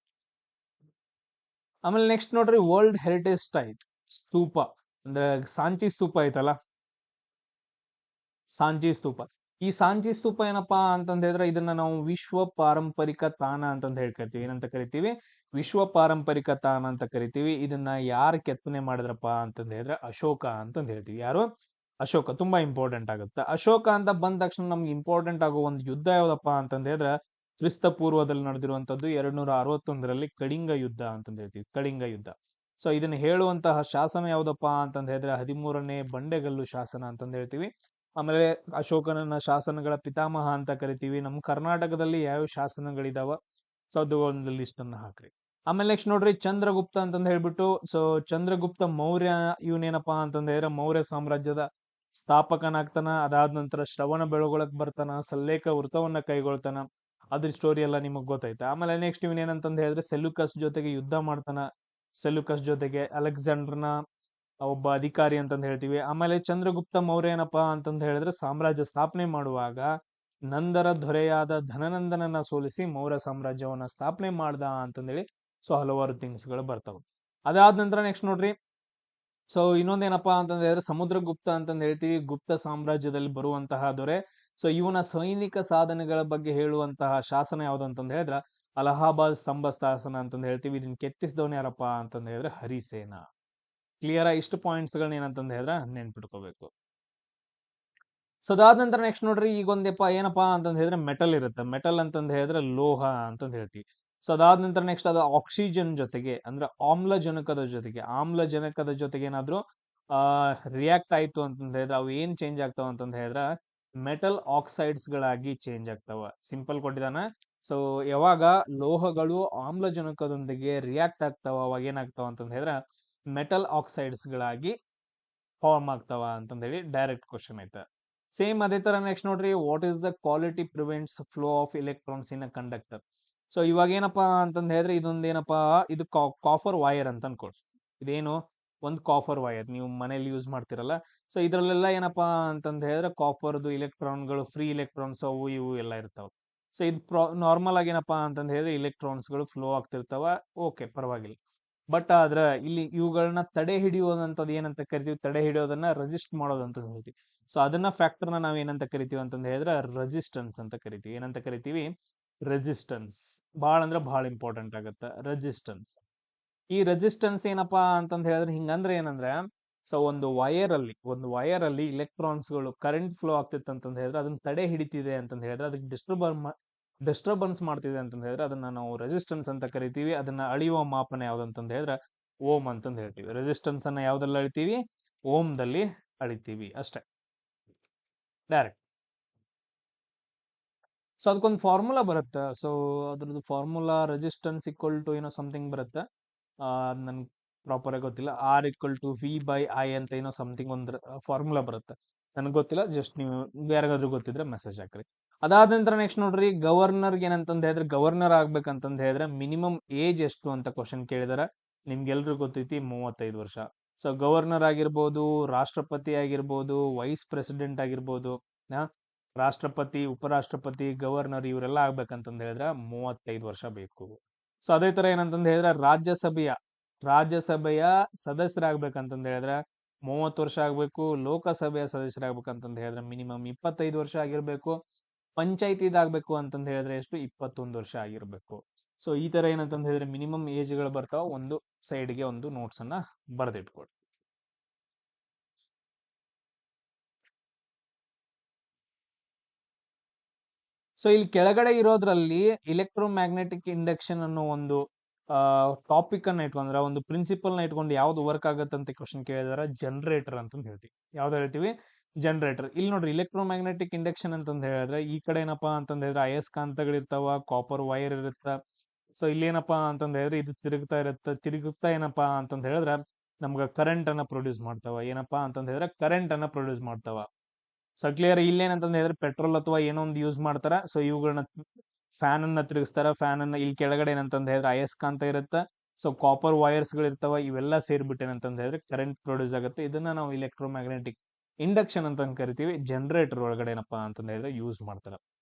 [SPEAKER 1] ಆಮೇಲೆ ನೆಕ್ಸ್ಟ್ ನೋಡ್ರಿ, ವರ್ಲ್ಡ್ ಹೆರಿಟೇಜ್ ಸೈಟ್ ಸ್ತೂಪ ಅಂದ್ರೆ ಸಾಂಚಿ ಸ್ತೂಪ ಐತಲ್ಲ, ಸಾಂಚಿ ಸ್ತೂಪ. ಈ ಸಾಂಚಿ ಸ್ತೂಪ ಏನಪ್ಪಾ ಅಂತಂದ್ ಹೇಳಿದ್ರೆ ಇದನ್ನ ನಾವು ವಿಶ್ವ ಪಾರಂಪರಿಕ ತಾಣ ಅಂತಂದ್ ಹೇಳ್ಕರಿತೀವಿ. ಏನಂತ ಕರಿತೀವಿ, ವಿಶ್ವ ಪಾರಂಪರಿಕ ತಾಣ ಅಂತ ಕರಿತೀವಿ. ಇದನ್ನ ಯಾರು ಕೆತ್ತನೆ ಮಾಡಿದ್ರಪ್ಪ ಅಂತಂದ್ ಹೇಳಿದ್ರೆ ಅಶೋಕ ಅಂತಂದ್ ಹೇಳ್ತೀವಿ. ಯಾರು, ಅಶೋಕ. ತುಂಬಾ ಇಂಪಾರ್ಟೆಂಟ್ ಆಗುತ್ತೆ. ಅಶೋಕ ಅಂತ ಬಂದ ತಕ್ಷಣ ನಮ್ಗೆ ಇಂಪಾರ್ಟೆಂಟ್ ಆಗೋ ಒಂದು ಯುದ್ಧ ಯಾವ್ದಪ್ಪ ಅಂತಂದ್ ಹೇಳಿದ್ರೆ ಕ್ರಿಸ್ತ ಪೂರ್ವದಲ್ಲಿ ನಡೆದಿರುವಂತದ್ದು 261ರಲ್ಲಿ ಕಳಿಂಗ ಯುದ್ಧ ಅಂತಂದ್ ಹೇಳ್ತೀವಿ, ಕಳಿಂಗ ಯುದ್ಧ. ಸೊ ಇದನ್ನ ಹೇಳುವಂತಹ ಶಾಸನ ಯಾವ್ದಪ್ಪ ಅಂತಂದ್ ಹೇಳಿದ್ರೆ 13ನೇ ಬಂಡೆಗಲ್ಲು ಶಾಸನ ಅಂತಂದ್ ಹೇಳ್ತೀವಿ. ಆಮೇಲೆ ಅಶೋಕನನ್ನ ಶಾಸನಗಳ ಪಿತಾಮಹ ಅಂತ ಕರಿತೀವಿ. ನಮ್ಮ ಕರ್ನಾಟಕದಲ್ಲಿ ಯಾವ ಶಾಸನಗಳಿದಾವ, ಸೊ ಅದು ಒಂದು ಲಿಸ್ಟ್ ಅನ್ನ ಹಾಕ್ರಿ. ಆಮೇಲೆ ನೆಕ್ಸ್ಟ್ ನೋಡ್ರಿ, ಚಂದ್ರಗುಪ್ತ ಅಂತಂದ್ ಹೇಳ್ಬಿಟ್ಟು. ಸೊ ಚಂದ್ರಗುಪ್ತ ಮೌರ್ಯ ಇವನೇನಪ್ಪಾ ಅಂತಂದ್ ಹೇಳಿದ್ರೆ ಮೌರ್ಯ ಸಾಮ್ರಾಜ್ಯದ ಸ್ಥಾಪಕನಾಗ್ತಾನ. ಅದಾದ ನಂತರ ಶ್ರವಣ ಬೆಳಗೊಳಕ್ ಬರ್ತಾನ, ಸಲ್ಲೇಖ ವೃತ್ತವನ್ನ ಕೈಗೊಳ್ತಾನ. ಅದ್ರ ಸ್ಟೋರಿ ಎಲ್ಲ ನಿಮಗ್ ಗೊತ್ತೈತೆ. ಆಮೇಲೆ ನೆಕ್ಸ್ಟ್ ಇವನ್ ಏನಂತಂದ್ ಹೇಳಿದ್ರೆ ಸೆಲ್ಯೂಕಸ್ ಜೊತೆಗೆ ಯುದ್ಧ ಮಾಡ್ತಾನ. ಸೆಲ್ಯೂಕಸ್ ಜೊತೆಗೆ ಅಲೆಕ್ಸಾಂಡರ್ನ ಒಬ್ಬ ಅಧಿಕಾರಿ ಅಂತಂದ್ ಹೇಳ್ತೀವಿ. ಆಮೇಲೆ ಚಂದ್ರಗುಪ್ತ ಮೌರ್ಯ ಏನಪ್ಪಾ ಅಂತಂದ್ ಹೇಳಿದ್ರೆ ಸಾಮ್ರಾಜ್ಯ ಸ್ಥಾಪನೆ ಮಾಡುವಾಗ ನಂದರ ದೊರೆಯಾದ ಧನನಂದನನ್ನ ಸೋಲಿಸಿ ಮೌರ್ಯ ಸಾಮ್ರಾಜ್ಯವನ್ನ ಸ್ಥಾಪನೆ ಮಾಡ್ದ ಅಂತಂದೇಳಿ. ಸೊ ಹಲವಾರು ಥಿಂಗ್ಸ್ ಗಳು ಬರ್ತಾವ. ಅದಾದ ನಂತರ ನೆಕ್ಸ್ಟ್ ನೋಡ್ರಿ, ಸೊ ಇನ್ನೊಂದೇನಪ್ಪಾ ಅಂತಂದ್ ಹೇಳಿದ್ರೆ ಸಮುದ್ರಗುಪ್ತ ಅಂತಂದ್ ಹೇಳ್ತೀವಿ, ಗುಪ್ತ ಸಾಮ್ರಾಜ್ಯದಲ್ಲಿ ಬರುವಂತಹ ದೊರೆ. ಸೊ ಇವನ ಸೈನಿಕ ಸಾಧನೆಗಳ ಬಗ್ಗೆ ಹೇಳುವಂತಹ ಶಾಸನ ಯಾವ್ದು ಅಂತಂದ್ ಹೇಳಿದ್ರೆ ಅಲಹಾಬಾದ್ ಸ್ತಂಭ ಶಾಸನ ಅಂತಂದು ಹೇಳ್ತೀವಿ. ಇದನ್ನ ಕೆತ್ತಿಸಿದವನು ಯಾರಪ್ಪ ಅಂತಂದು ಹೇಳಿದ್ರೆ ಹರಿಸೇನ. ಕ್ಲಿಯರ್ ಇಷ್ಟು ಪಾಯಿಂಟ್ಸ್ ಗಳನ್ನ ಏನಂತಂದು ಹೇಳಿದ್ರೆ ನೆನ್ಪಿಟ್ಕೋಬೇಕು. ಸೊ ಅದಾದ ನಂತರ ನೆಕ್ಸ್ಟ್ ನೋಡ್ರಿ, ಈಗ ಏನಪ್ಪಾ ಅಂತಂದ್ ಹೇಳಿದ್ರೆ ಮೆಟಲ್ ಇರುತ್ತೆ. ಮೆಟಲ್ ಅಂತಂದ್ ಹೇಳಿದ್ರೆ ಲೋಹ ಅಂತಂದ್ ಹೇಳ್ತೀವಿ. ಸೊ ಅದಾದ ನಂತರ ನೆಕ್ಸ್ಟ್ ಅದು ಆಕ್ಸಿಜನ್ ಜೊತೆಗೆ ಅಂದ್ರೆ ಆಮ್ಲಜನಕದ ಜೊತೆಗೆ ಏನಾದ್ರು ರಿಯಾಕ್ಟ್ ಆಯ್ತು ಅಂತಂದ್ ಹೇಳಿದ್ರೆ ಅವು ಏನ್ ಚೇಂಜ್ ಆಗ್ತಾವ ಅಂತಂದ್ ಹೇಳಿದ್ರೆ ಮೆಟಲ್ ಆಕ್ಸೈಡ್ಸ್ ಗಳಾಗಿ ಚೇಂಜ್ ಆಗ್ತಾವ. ಸಿಂಪಲ್ ಕೊಟ್ಟಿದಾನ. ಸೊ ಯಾವಾಗ ಲೋಹಗಳು ಆಮ್ಲಜನಕದೊಂದಿಗೆ ರಿಯಾಕ್ಟ್ ಆಗ್ತಾವ ಅವಾಗ ಏನಾಗ್ತಾವ ಅಂತಂದ್ ಹೇಳಿದ್ರೆ ಮೆಟಲ್ ಆಕ್ಸೈಡ್ಸ್ ಗಳಾಗಿ ಫಾರ್ಮ್ ಆಗ್ತಾವ ಅಂತಂದ್ ಹೇಳಿ ಡೈರೆಕ್ಟ್ ಕ್ವಶನ್ ಐತೆ. ಸೇಮ್ ಅದೇ ತರ ನೆಕ್ಸ್ಟ್ ನೋಡ್ರಿ, what is the quality prevents flow of electrons in a conductor. So ಇವಾಗ ಏನಪ್ಪಾ ಅಂತಂದ್ ಹೇಳಿದ್ರೆ ಇದೊಂದೇನಪ್ಪಾ, ಇದು ಕಾಫರ್ ವೈರ್ ಅಂತ ಅನ್ಕೊಳ್ರಿ. ಇದೇನು ಒಂದು ಕಾಫರ್ ವೈರ್ ನೀವು ಮನೇಲಿ ಯೂಸ್ ಮಾಡ್ತಿರಲ್ಲ. ಸೊ ಇದ್ರಲ್ಲೆಲ್ಲ ಏನಪ್ಪಾ ಅಂತಂದ್ ಹೇಳಿದ್ರೆ ಕಾಪರ್ದು ಇಲೆಕ್ಟ್ರಾನ್ಗಳು, ಫ್ರೀ ಎಲೆಕ್ಟ್ರಾನ್ಸ್ ಅವು ಇವು ಎಲ್ಲ ಇರ್ತಾವ. ಸೊ ಇದು ನಾರ್ಮಲ್ ಆಗಿ ಏನಪ್ಪಾ ಅಂತಂದ್ ಹೇಳಿದ್ರೆ ಇಲೆಕ್ಟ್ರಾನ್ಸ್ ಗಳು ಫ್ಲೋ ಆಗ್ತಿರ್ತಾವ. ಓಕೆ, ಪರವಾಗಿಲ್ಲ. ಬಟ್ ಆದ್ರ ಇಲ್ಲಿ ಇವುಗಳನ್ನ ತಡೆ ಹಿಡಿಯೋದಂತದ್ ಏನಂತ ಕರಿತೀವಿ, ತಡೆ ಹಿಡಿಯೋದನ್ನ ರೆಸಿಸ್ಟ್ ಮಾಡೋದಂತ ಹೇಳ್ತೀವಿ. ಸೊ ಅದನ್ನ ಫ್ಯಾಕ್ಟರ್ ನಾವ್ ಏನಂತ ಕರಿತೀವಿ ಅಂತಂದ್ ಹೇಳಿದ್ರೆ ರೆಸಿಸ್ಟೆನ್ಸ್ ಅಂತ ಕರಿತೀವಿ. ಏನಂತ ಕರಿತೀವಿ? ರೆಸಿಸ್ಟೆನ್ಸ್. ಬಹಳ ಅಂದ್ರೆ ಬಹಳ ಇಂಪಾರ್ಟೆಂಟ್ ಆಗುತ್ತೆ ರೆಸಿಸ್ಟೆನ್ಸ್. ಈ ರೆಸಿಸ್ಟೆನ್ಸ್ ಏನಪ್ಪಾ ಅಂತಂದ್ ಹೇಳಿದ್ರೆ ಹಿಂಗಂದ್ರೆ ಏನಂದ್ರೆ, ಸೊ ಒಂದು ವೈರ್ ಅಲ್ಲಿ ಇಲೆಕ್ಟ್ರಾನ್ಸ್ ಗಳು ಕರೆಂಟ್ ಫ್ಲೋ ಆಗ್ತಿತ್ತು ಅಂತಂದ್ ಹೇಳಿದ್ರೆ ಅದನ್ನ ತಡೆ ಹಿಡಿತಿದೆ ಅಂತಂದ್ ಹೇಳಿದ್ರೆ ಅದಕ್ಕೆ ಡಿಸ್ಟರ್ಬೆನ್ಸ್ ಮಾಡ್ತಿದೆ ಅಂತಂದ್ ಹೇಳಿದ್ರೆ ಅದನ್ನ ನಾವು ರೆಸಿಸ್ಟೆನ್ಸ್ ಅಂತ ಕರಿತೀವಿ. ಅದನ್ನ ಅಳಿಯುವ ಮಾಪನ ಯಾವ್ದಂತಂದ್ ಹೇಳಿದ್ರೆ ಓಮ್ ಅಂತಂದ್ ಹೇಳ್ತೀವಿ. ರೆಸಿಸ್ಟೆನ್ಸ್ ಅನ್ನ ಯಾವ್ದಲ್ಲಿ ಅಳಿತೀವಿ? ಓಮ್ದಲ್ಲಿ ಅಳಿತೀವಿ ಅಷ್ಟೇ, ಡೈರೆಕ್ಟ್. ಸೊ ಅದಕ್ಕೊಂದು ಫಾರ್ಮುಲಾ ಬರುತ್ತೆ. ಸೊ ಅದ್ರದ್ದು ಫಾರ್ಮುಲಾ ರೆಸಿಸ್ಟೆನ್ಸ್ ಈಕ್ವಲ್ ಟು ಏನೋ ಸಮಥಿಂಗ್ ಬರುತ್ತೆ. ನನ್ ಪ್ರಾಪರ್ ಆಗಿ ಗೊತ್ತಿಲ್ಲ. R equal to V by I ಅಂತ ಏನೋ ಸಮಥಿಂಗ್ ಒಂದು ಫಾರ್ಮುಲಾ ಬರುತ್ತೆ. ನನಗೆ ಗೊತ್ತಿಲ್ಲ, ಜಸ್ಟ್ ನೀವು ಯಾರಿಗಾದ್ರೂ ಗೊತ್ತಿದ್ರೆ ಮೆಸೇಜ್ ಹಾಕ್ರಿ. ಅದಾದ ನಂತರ ನೆಕ್ಸ್ಟ್ ನೋಡ್ರಿ, ಗವರ್ನರ್ ಏನಂತಂದ್ ಹೇಳಿದ್ರೆ, ಗವರ್ನರ್ ಆಗ್ಬೇಕಂತಂದ್ ಹೇಳಿದ್ರೆ ಮಿನಿಮಮ್ ಏಜ್ ಎಷ್ಟು ಅಂತ ಕ್ವಶನ್ ಕೇಳಿದಾರೆ. ನಿಮ್ಗೆಲ್ರಿಗೂ ಗೊತ್ತೈತಿ 35 ವರ್ಷ. ಸೊ ಗವರ್ನರ್ ಆಗಿರ್ಬೋದು, ರಾಷ್ಟ್ರಪತಿ ಆಗಿರ್ಬೋದು, ವೈಸ್ ಪ್ರೆಸಿಡೆಂಟ್ ಆಗಿರ್ಬೋದು, ರಾಷ್ಟ್ರಪತಿ, ಉಪರಾಷ್ಟ್ರಪತಿ, ಗವರ್ನರ್ ಇವರೆಲ್ಲ ಆಗ್ಬೇಕಂತಂದ್ ಹೇಳಿದ್ರೆ 35 ವರ್ಷ ಬೇಕು. ಸೊ ಅದೇ ತರ ಏನಂತಂದ್ ಹೇಳಿದ್ರೆ ರಾಜ್ಯಸಭೆಯ ಸದಸ್ಯರಾಗ್ಬೇಕಂತಂದ್ ಹೇಳಿದ್ರೆ 30 ವರ್ಷ ಆಗ್ಬೇಕು. ಲೋಕಸಭೆಯ ಸದಸ್ಯರಾಗ್ಬೇಕಂತಂದ್ ಹೇಳಿದ್ರೆ ಮಿನಿಮಮ್ 25 ವರ್ಷ ಆಗಿರ್ಬೇಕು. ಪಂಚಾಯತಿದಾಗ್ಬೇಕು ಅಂತಂದ್ ಹೇಳಿದ್ರೆ ಎಷ್ಟು? 21 ವರ್ಷ ಆಗಿರ್ಬೇಕು. ಸೊ ಈ ತರ ಏನಂತಂದ್ ಹೇಳಿದ್ರೆ ಮಿನಿಮಮ್ ಏಜ್ ಗಳು ಬರ್ತಾವ. ಒಂದು ಸೈಡ್ಗೆ ಒಂದು ನೋಟ್ಸ್ ಅನ್ನ ಬರೆದಿಟ್ಕೊಡಿ. ಸೊ ಇಲ್ಲಿ ಕೆಳಗಡೆ ಇರೋದ್ರಲ್ಲಿ ಇಲೆಕ್ಟ್ರೋಮ್ಯಾಗ್ನೆಟಿಕ್ ಇಂಡಕ್ಷನ್ ಅನ್ನೋ ಒಂದು ಟಾಪಿಕ್ ಅನ್ನ ಇಟ್ಕೊಂಡ್ರೆ, ಒಂದು ಪ್ರಿನ್ಸಿಪಲ್ ನ ಇಟ್ಕೊಂಡು ಯಾವ್ದು ವರ್ಕ್ ಆಗತ್ತೆ ಅಂತ ಕ್ವಶನ್ ಕೇಳಿದಾರೆ, ಜನರೇಟರ್ ಅಂತಂದ್ ಹೇಳ್ತೀವಿ. ಯಾವ್ದು ಹೇಳ್ತೀವಿ? ಜನರೇಟರ್. ಇಲ್ಲಿ ನೋಡ್ರಿ, ಇಲೆಕ್ಟ್ರೋಮ್ಯಾಗ್ನೆಟಿಕ್ ಇಂಡಕ್ಷನ್ ಅಂತಂದ್ ಹೇಳಿದ್ರೆ ಈ ಕಡೆ ಏನಪ್ಪಾ ಅಂತಂದ್ ಹೇಳಿದ್ರೆ ಅಯಸ್ಕಾಂತಗಳಿರ್ತಾವ, ಕಾಪರ್ ವೈರ್ ಇರುತ್ತ. ಸೊ ಇಲ್ಲೇನಪ್ಪಾ ಅಂತಂದ್ ಹೇಳಿದ್ರೆ ಇದು ತಿರುಗುತ್ತಾ ಏನಪ್ಪಾ ಅಂತಂದ್ ಹೇಳಿದ್ರೆ ನಮ್ಗ ಕರೆಂಟ್ ಅನ್ನ ಪ್ರೊಡ್ಯೂಸ್ ಮಾಡ್ತಾವ. ಏನಪ್ಪಾ ಅಂತಂದ್ ಹೇಳಿದ್ರೆ ಕರೆಂಟ್ ಅನ್ನ ಪ್ರೊಡ್ಯೂಸ್ ಮಾಡ್ತಾವ. So clear. ಇಲ್ಲೇನಂತಂದ್ ಹೇಳಿದ್ರೆ ಪೆಟ್ರೋಲ್ ಅಥವಾ ಏನೋ ಒಂದು ಯೂಸ್ ಮಾಡ್ತಾರ. ಸೊ ಇವುಗಳನ್ನ ಫ್ಯಾನ್ ಅನ್ನ ತಿರುಗಿಸ್ತಾರ. ಫ್ಯಾನ್ ಅನ್ನ ಇಲ್ಲಿ ಕೆಳಗಡೆ ಏನಂತಂದ್ ಹೇಳಿದ್ರೆ ಅಯಸ್ಕಾಂತ ಇರುತ್ತೆ. ಸೊ ಕಾಪರ್ ವೈರ್ಸ್ ಗಳು ಇರ್ತಾವ. ಇವೆಲ್ಲ ಸೇರ್ಬಿಟ್ಟು ಏನಂತಂದ್ ಹೇಳಿದ್ರೆ ಕರೆಂಟ್ ಪ್ರೊಡ್ಯೂಸ್ ಆಗುತ್ತೆ. ಇದನ್ನ ನಾವು ಇಲೆಕ್ಟ್ರೋಮ್ಯಾಗ್ನೆಟಿಕ್ ಇಂಡಕ್ಷನ್ ಅಂತ ಕರಿತೀವಿ. ಜನರೇಟರ್ ಒಳಗಡೆ ಏನಪ್ಪಾ ಅಂತಂದ್ ಹೇಳಿದ್ರೆ ಯೂಸ್ ಮಾಡ್ತಾರ.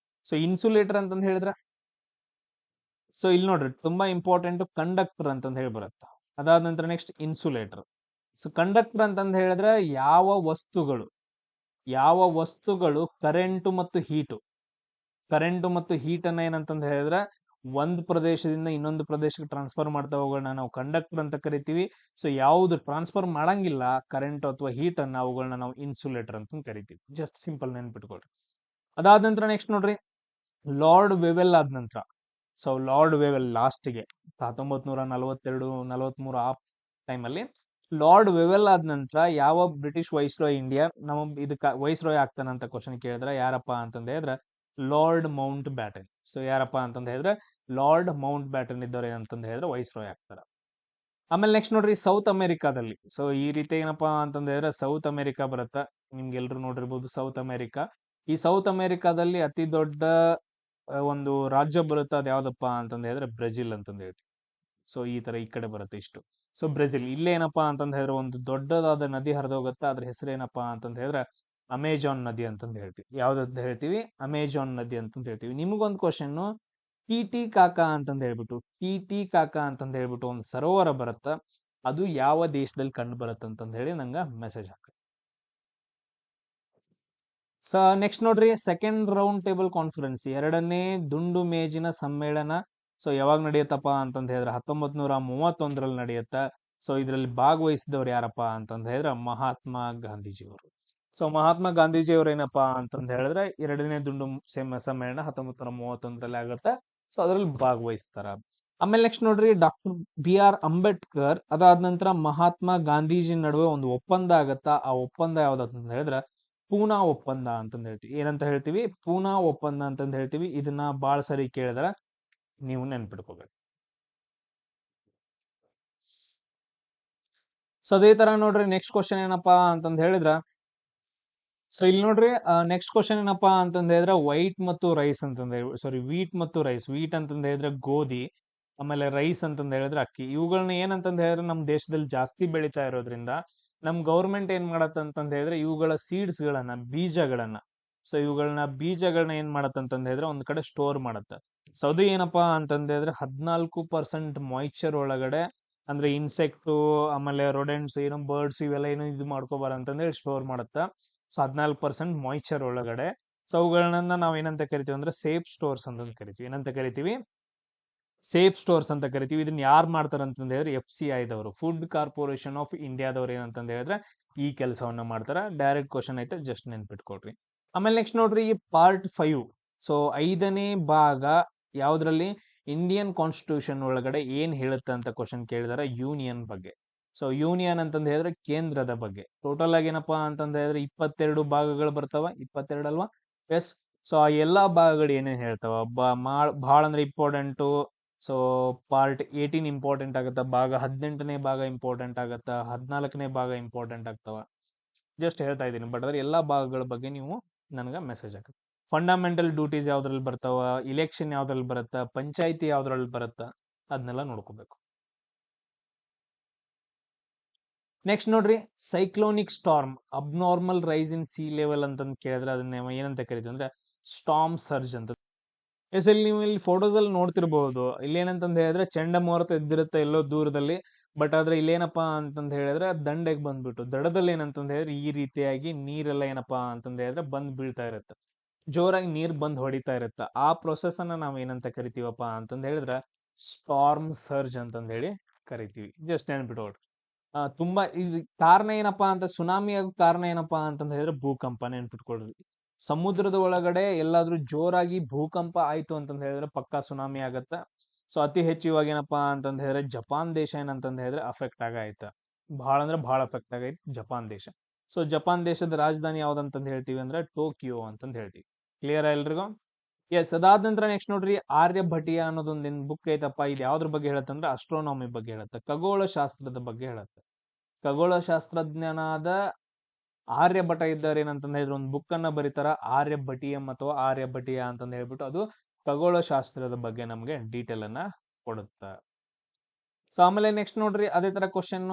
[SPEAKER 1] ಸೊ ಇನ್ಸುಲೇಟರ್ ಅಂತಂದ್ ಹೇಳಿದ್ರೆ, ಸೊ ಇಲ್ಲಿ ನೋಡ್ರಿ ತುಂಬಾ ಇಂಪಾರ್ಟೆಂಟ್, ಕಂಡಕ್ಟರ್ ಅಂತಂದ್ ಹೇಳಿ ಬರುತ್ತೆ. ಅದಾದ ನಂತರ ನೆಕ್ಸ್ಟ್ ಇನ್ಸುಲೇಟರ್. ಸೊ ಕಂಡಕ್ಟರ್ ಅಂತಂದ್ ಹೇಳಿದ್ರೆ ಯಾವ ವಸ್ತುಗಳು ಕರೆಂಟ್ ಮತ್ತು ಹೀಟ್ ಅನ್ನ ಏನಂತಂದ್ ಹೇಳಿದ್ರೆ ಒಂದು ಪ್ರದೇಶದಿಂದ ಇನ್ನೊಂದು ಪ್ರದೇಶಕ್ಕೆ ಟ್ರಾನ್ಸ್ಫರ್ ಮಾಡ್ತಾ ಹೋಗೋಣ ನಾವು ಕಂಡಕ್ಟರ್ ಅಂತ ಕರಿತೀವಿ. ಸೊ ಯಾವ್ದು ಟ್ರಾನ್ಸ್ಫರ್ ಮಾಡಂಗಿಲ್ಲ ಕರೆಂಟ್ ಅಥವಾ ಹೀಟ್ ಅನ್ನ, ಅವುಗಳನ್ನ ನಾವು ಇನ್ಸುಲೇಟರ್ ಅಂತ ಕರಿತೀವಿ. ಜಸ್ಟ್ ಸಿಂಪಲ್ ನೆನ್ಪಿಟ್ಕೊಳ್ರಿ. ಅದಾದ ನಂತರ ನೆಕ್ಸ್ಟ್ ನೋಡ್ರಿ, ಲಾರ್ಡ್ ವೆವೆಲ್ ಆದ ನಂತರ, ಸೊ ಲಾರ್ಡ್ ವೆವೆಲ್ ಲಾಸ್ಟ್ಗೆ 1942-43 ಆ ಟೈಮಲ್ಲಿ ಲಾರ್ಡ್ ವೆವೆಲ್ ಆದ ನಂತರ ಯಾವ ಬ್ರಿಟಿಷ್ ವೈಸ್ರಾಯ್ ಇಂಡಿಯಾ ಇದಕ್ಕೆ ವೈಸ್ರಾಯ್ ಆಗ್ತಾನಂತ ಕ್ವಶನ್ ಕೇಳಿದ್ರೆ ಯಾರಪ್ಪ ಅಂತಂದ ಹೇಳಿದ್ರೆ ಲಾರ್ಡ್ ಮೌಂಟ್ ಬ್ಯಾಟನ್. ಸೊ ಯಾರಪ್ಪ ಅಂತಂದ ಹೇಳಿದ್ರೆ ಲಾರ್ಡ್ ಮೌಂಟ್ ಬ್ಯಾಟನ್ ಇದ್ದವ್ರು ಏನಂತಂದ ಹೇಳಿದ್ರೆ ವೈಸ್ರಾಯ್ ಆಗ್ತಾರ. ಆಮೇಲೆ ನೆಕ್ಸ್ಟ್ ನೋಡ್ರಿ, ಸೌತ್ ಅಮೆರಿಕಾದಲ್ಲಿ, ಸೊ ಈ ರೀತಿ ಏನಪ್ಪಾ ಅಂತಂದ ಹೇಳಿದ್ರೆ ಸೌತ್ ಅಮೆರಿಕಾ ಬರುತ್ತ. ನಿಮ್ಗೆಲ್ರು ನೋಡಿರ್ಬೋದು ಸೌತ್ ಅಮೆರಿಕಾ. ಈ ಸೌತ್ ಅಮೆರಿಕಾದಲ್ಲಿ ಅತಿ ದೊಡ್ಡ ಒಂದು ರಾಜ್ಯ ಬರುತ್ತೆ. ಅದ್ ಯಾವ್ದಪ್ಪ ಅಂತಂದ ಹೇಳಿದ್ರೆ ಬ್ರೆಜಿಲ್ ಅಂತಂದ ಹೇಳ್ತೀವಿ. ಸೊ ಈ ತರ ಈ ಕಡೆ ಬರುತ್ತೆ ಇಷ್ಟು. ಸೊ ಬ್ರೆಜಿಲ್ ಇಲ್ಲೇನಪ್ಪಾ ಅಂತಂದ ಹೇಳಿದ್ರೆ ಒಂದು ದೊಡ್ಡದಾದ ನದಿ ಹರಿದೋಗುತ್ತೆ. ಅದ್ರ ಹೆಸರೇನಪ್ಪಾ ಅಂತಂದ ಹೇಳಿದ್ರೆ ಅಮೆಜಾನ್ ನದಿ ಅಂತಂದ ಹೇಳ್ತೀವಿ. ಯಾವ್ದಂತ ಹೇಳ್ತೀವಿ? ಅಮೆಜಾನ್ ನದಿ ಅಂತಂದ ಹೇಳ್ತೀವಿ. ನಿಮಗೊಂದು ಕ್ವಶನ್, ಟಿ ಕಾಕಾ ಅಂತಂದ ಹೇಳ್ಬಿಟ್ಟು ಒಂದು ಸರೋವರ ಬರುತ್ತ. ಅದು ಯಾವ ದೇಶದಲ್ಲಿ ಕಂಡು ಬರುತ್ತೆ ಅಂತಂದ ಹೇಳಿ ನಂಗ ಮೆಸೇಜ್ ಹಾಕ. ಸೊ ನೆಕ್ಸ್ಟ್ ನೋಡ್ರಿ, ಸೆಕೆಂಡ್ ರೌಂಡ್ ಟೇಬಲ್ ಕಾನ್ಫರೆನ್ಸ್, ಎರಡನೇ ದುಂಡು ಮೇಜಿನ ಸಮ್ಮೇಳನ. ಸೊ ಯಾವಾಗ ನಡೆಯುತ್ತಪ್ಪ ಅಂತಂದ್ ಹೇಳಿದ್ರೆ 1931ರಲ್ಲಿ ನಡೆಯುತ್ತ. ಸೊ ಇದರಲ್ಲಿ ಭಾಗವಹಿಸಿದವ್ರು ಯಾರಪ್ಪ ಅಂತಂದ್ ಹೇಳಿದ್ರೆ ಮಹಾತ್ಮ ಗಾಂಧೀಜಿಯವರು. ಸೊ ಮಹಾತ್ಮ ಗಾಂಧೀಜಿಯವರು ಏನಪ್ಪಾ ಅಂತಂದ್ ಹೇಳಿದ್ರೆ ಎರಡನೇ ದುಂಡು ಸಮ್ಮೇಳನ 1931ರಲ್ಲಿ ಆಗುತ್ತೆ. ಸೊ ಅದ್ರಲ್ಲಿ ಭಾಗವಹಿಸ್ತಾರ. ಆಮೇಲೆ ನೆಕ್ಸ್ಟ್ ನೋಡ್ರಿ, ಡಾಕ್ಟರ್ BR ಅಂಬೇಡ್ಕರ್ ಅದಾದ ನಂತರ ಮಹಾತ್ಮ ಗಾಂಧೀಜಿ ನಡುವೆ ಒಂದು ಒಪ್ಪಂದ ಆಗತ್ತ. ಆ ಒಪ್ಪಂದ ಯಾವ್ದಂತ ಹೇಳಿದ್ರೆ ಪೂನಾ ಒಪ್ಪಂದ ಅಂತಂದ್ ಹೇಳ್ತೀವಿ. ಏನಂತ ಹೇಳ್ತೀವಿ? ಪೂನಾ ಒಪ್ಪಂದ ಅಂತಂದ್ ಹೇಳ್ತೀವಿ. ಇದನ್ನ ಬಾಳ ಸರಿ ಕೇಳಿದ್ರ ನೀವು ನೆನ್ಪಿಟ್ಕೋಬೇಕು. ಸೊ ಅದೇ ತರ ನೋಡ್ರಿ, ನೆಕ್ಸ್ಟ್ ಕ್ವಶನ್ ಏನಪ್ಪಾ ಅಂತಂದ್ ಹೇಳಿದ್ರ, ಸೊ ಇಲ್ಲಿ ನೋಡ್ರಿ ನೆಕ್ಸ್ಟ್ ಕ್ವಶನ್ ಏನಪ್ಪಾ ಅಂತಂದ್ ಹೇಳಿದ್ರೆ ವೈಟ್ ಮತ್ತು ರೈಸ್ ಅಂತಂದ್ ಹೇಳಿ, ಸಾರಿ ವೀಟ್ ಮತ್ತು ರೈಸ್. ವೀಟ್ ಅಂತಂದ್ ಹೇಳಿದ್ರೆ ಗೋಧಿ, ಆಮೇಲೆ ರೈಸ್ ಅಂತಂದ್ ಹೇಳಿದ್ರೆ ಅಕ್ಕಿ. ಇವುಗಳನ್ನ ಏನಂತಂದ್ ಹೇಳಿದ್ರೆ ನಮ್ ದೇಶದಲ್ಲಿ ಜಾಸ್ತಿ ಬೆಳೀತಾ ಇರೋದ್ರಿಂದ ನಮ್ ಗೌರ್ಮೆಂಟ್ ಏನ್ ಮಾಡತ್ತಂತಂದ್ ಹೇಳಿದ್ರೆ ಇವುಗಳ ಸೀಡ್ಸ್ ಗಳನ್ನ, ಬೀಜಗಳನ್ನ, ಸೊ ಇವುಗಳನ್ನ ಬೀಜಗಳನ್ನ ಏನ್ ಮಾಡತ್ತಂತಂದ್ ಹೇಳಿದ್ರೆ ಒಂದ್ ಕಡೆ ಸ್ಟೋರ್ ಮಾಡತ್ತ. ಸೊ ಅದು ಏನಪ್ಪಾ ಅಂತಂದ್ ಹೇಳಿದ್ರೆ 14% ಮಾಯಿಶ್ಚರ್ ಒಳಗಡೆ, ಅಂದ್ರೆ ಇನ್ಸೆಕ್ಟ್ ಆಮೇಲೆ ರೊಡೆಂಟ್ಸ್ ಏನೋ ಬರ್ಡ್ಸ್ ಇವೆಲ್ಲ ಏನೋ ಇದು ಮಾಡ್ಕೋಬಾರ ಅಂತಂದೇಳಿ ಸ್ಟೋರ್ ಮಾಡುತ್ತ. ಸೊ 14% ಮಾಯಿಶ್ಚರ್ ಒಳಗಡೆ. ಸೊ ಅವುಗಳನ್ನ ನಾವ್ ಏನಂತ ಕರಿತೀವಿ ಅಂದ್ರೆ ಸೇಫ್ ಸ್ಟೋರ್ಸ್ ಅಂತ ಕರಿತೀವಿ. ಏನಂತ ಕರಿತೀವಿ? ಸೇಫ್ ಸ್ಟೋರ್ಸ್ ಅಂತ ಕರಿತೀವಿ. ಇದನ್ನ ಯಾರು ಮಾಡ್ತಾರ ಅಂತಂದ ಹೇಳಿದ್ರೆ FCI ದವರು, ಫುಡ್ ಕಾರ್ಪೊರೇಷನ್ ಆಫ್ ಇಂಡಿಯಾದವ್ರು ಏನಂತಂದ ಹೇಳಿದ್ರೆ ಈ ಕೆಲಸವನ್ನ ಮಾಡ್ತಾರ. ಡೈರೆಕ್ಟ್ ಕ್ವಶನ್ ಐತೆ, ಜಸ್ಟ್ ನೆನ್ಪಿಟ್ಕೊಡ್ರಿ. ಆಮೇಲೆ ನೆಕ್ಸ್ಟ್ ನೋಡ್ರಿ, ಈ ಪಾರ್ಟ್ 5, ಸೊ 5ನೇ ಭಾಗ ಯಾವ್ದ್ರಲ್ಲಿ ಇಂಡಿಯನ್ ಕಾನ್ಸ್ಟಿಟ್ಯೂಷನ್ ಒಳಗಡೆ ಏನ್ ಹೇಳುತ್ತೆ ಅಂತ ಕ್ವಶನ್ ಕೇಳಿದಾರೆ ಯೂನಿಯನ್ ಬಗ್ಗೆ. ಸೊ ಯೂನಿಯನ್ ಅಂತಂದ ಹೇಳಿದ್ರೆ ಕೇಂದ್ರದ ಬಗ್ಗೆ. ಟೋಟಲ್ ಆಗಿ ಏನಪ್ಪಾ ಅಂತಂದ ಹೇಳಿದ್ರೆ 22 ಭಾಗಗಳು ಬರ್ತಾವ. 22 ಅಲ್ವಾ? ಎಸ್. ಸೊ ಆ ಎಲ್ಲಾ ಭಾಗಗಳು ಏನೇನ್ ಹೇಳ್ತಾವ, ಬಹಳ ಅಂದ್ರೆ ಇಂಪಾರ್ಟೆಂಟು. ಸೊ ಪಾರ್ಟ್ 18 ಇಂಪಾರ್ಟೆಂಟ್ ಆಗತ್ತ, ಭಾಗ 18ನೇ ಭಾಗ ಇಂಪಾರ್ಟೆಂಟ್ ಆಗತ್ತ, 14ನೇ ಭಾಗ ಇಂಪಾರ್ಟೆಂಟ್ ಆಗ್ತಾವ. ಜಸ್ಟ್ ಹೇಳ್ತಾ ಇದ್ದೀನಿ, ಬಟ್ ಅದ್ರ ಎಲ್ಲಾ ಭಾಗಗಳ ಬಗ್ಗೆ ನೀವು ನನಗೆ ಮೆಸೇಜ್ ಹಾಕಿ. ಫಂಡಮೆಂಟಲ್ ಡ್ಯೂಟೀಸ್ ಯಾವ್ದ್ರಲ್ಲಿ ಬರ್ತಾವ, ಇಲೆಕ್ಷನ್ ಯಾವ್ದ್ರಲ್ಲಿ ಬರುತ್ತ, ಪಂಚಾಯತಿ ಯಾವ್ದ್ರಲ್ಲಿ ಬರುತ್ತ, ಅದನ್ನೆಲ್ಲ ನೋಡ್ಕೋಬೇಕು. ನೆಕ್ಸ್ಟ್ ನೋಡ್ರಿ, cyclonic storm, abnormal rise in sea level ಅಂತಂದ್ ಕೇಳಿದ್ರೆ ಅದನ್ನ ಏನಂತ ಕರಿತೀವಿ ಅಂದ್ರೆ ಸ್ಟಾರ್ಮ್ ಸರ್ಜ್ ಅಂತ. ಎಸ್, ಇಲ್ಲಿ ನೀವು ಇಲ್ಲಿ ಫೋಟೋಸ್ ಅಲ್ಲಿ ನೋಡ್ತಿರ್ಬಹುದು. ಇಲ್ಲಿ ಏನಂತಂದ್ ಹೇಳಿದ್ರೆ ಚಂಡಮಾರುತ ಎದ್ದಿರುತ್ತೆ ಎಲ್ಲೋ ದೂರದಲ್ಲಿ, ಬಟ್ ಆದ್ರೆ ಇಲ್ಲೇನಪ್ಪಾ ಅಂತಂದ್ ಹೇಳಿದ್ರೆ ದಂಡೆಗೆ ಬಂದ್ಬಿಟ್ಟು ದಡದಲ್ಲಿ ಏನಂತಂದ್ ಹೇಳಿದ್ರೆ ಈ ರೀತಿಯಾಗಿ ನೀರೆಲ್ಲ ಏನಪ್ಪಾ ಅಂತಂದ್ ಹೇಳಿದ್ರೆ ಬಂದ್ ಬೀಳ್ತಾ ಇರುತ್ತೆ, ಜೋರಾಗಿ ನೀರ್ ಬಂದ್ ಹೊಡಿತಾ ಇರುತ್ತೆ. ಆ ಪ್ರೊಸೆಸ್ ಅನ್ನ ನಾವ್ ಏನಂತ ಕರಿತೀವಪ್ಪ ಅಂತಂದ್ ಹೇಳಿದ್ರೆ ಸ್ಟಾರ್ಮ್ ಸರ್ಜ್ ಅಂತಂದ್ ಹೇಳಿ ಕರಿತೀವಿ. ಜಸ್ಟ್ ನೆನ್ಪಿಟ್ಕೊಳ್ರಿ. ತುಂಬಾ ಇದು ಕಾರಣ ಏನಪ್ಪಾ ಅಂತ, ಸುನಾಮಿ ಆಗೋ ಕಾರಣ ಏನಪ್ಪಾ ಅಂತಂದ್ ಹೇಳಿದ್ರೆ ಭೂಕಂಪ. ನೆನ್ಪಿಟ್ಕೊಳ್ರಿ, ಸಮುದ್ರದ ಒಳಗಡೆ ಎಲ್ಲಾದ್ರೂ ಜೋರಾಗಿ ಭೂಕಂಪ ಆಯ್ತು ಅಂತಂದ್ ಹೇಳಿದ್ರೆ ಪಕ್ಕಾ ಸುನಾಮಿ ಆಗತ್ತ. ಸೊ ಅತಿ ಹೆಚ್ಚು ಇವಾಗ ಏನಪ್ಪಾ ಅಂತಂದ್ ಹೇಳಿದ್ರೆ ಜಪಾನ್ ದೇಶ ಏನಂತಂದ್ ಹೇಳಿದ್ರೆ ಅಫೆಕ್ಟ್ ಆಗೈತ. ಬಹಳ ಅಂದ್ರೆ ಬಹಳ ಅಫೆಕ್ಟ್ ಆಗೈತಿ ಜಪಾನ್ ದೇಶ. ಸೊ ಜಪಾನ್ ದೇಶದ ರಾಜಧಾನಿ ಯಾವ್ದಂತಂದ್ ಹೇಳ್ತೀವಿ ಅಂದ್ರೆ ಟೋಕಿಯೋ ಅಂತಂದ್ ಹೇಳ್ತೀವಿ. ಕ್ಲಿಯರ್ ಎಲ್ರಿಗೂ? ಎಸ್. ಅದಾದ ನಂತರ ನೆಕ್ಸ್ಟ್ ನೋಡ್ರಿ, ಆರ್ಯಭಟೀಯ ಅನ್ನೋದೊಂದ್ ಬುಕ್ ಐತಪ್ಪ. ಇದು ಯಾವ್ದ್ರ ಬಗ್ಗೆ ಹೇಳತ್ತಂದ್ರೆ ಅಸ್ಟ್ರೋನಾಮಿ ಬಗ್ಗೆ ಹೇಳುತ್ತೆ, ಖಗೋಳ ಶಾಸ್ತ್ರದ ಬಗ್ಗೆ ಹೇಳುತ್ತೆ. ಖಗೋಳ ಶಾಸ್ತ್ರಜ್ಞನಾದ ಆರ್ಯಭಟ ಇದ್ದಾರೆ ಏನಂತಂದ್ ಹೇಳಿದ್ರೆ ಒಂದು ಬುಕ್ ಅನ್ನ ಬರೀತಾರ, ಆರ್ಯಭಟೀಯಂ ಅಥವಾ ಆರ್ಯಭಟೀಯ ಅಂತಂದ್ ಹೇಳ್ಬಿಟ್ಟು. ಅದು ಖಗೋಳ ಶಾಸ್ತ್ರದ ಬಗ್ಗೆ ನಮ್ಗೆ ಡೀಟೇಲ್ ಅನ್ನ ಕೊಡುತ್ತ. ಸೊ ಆಮೇಲೆ ನೆಕ್ಸ್ಟ್ ನೋಡ್ರಿ, ಅದೇ ತರ question.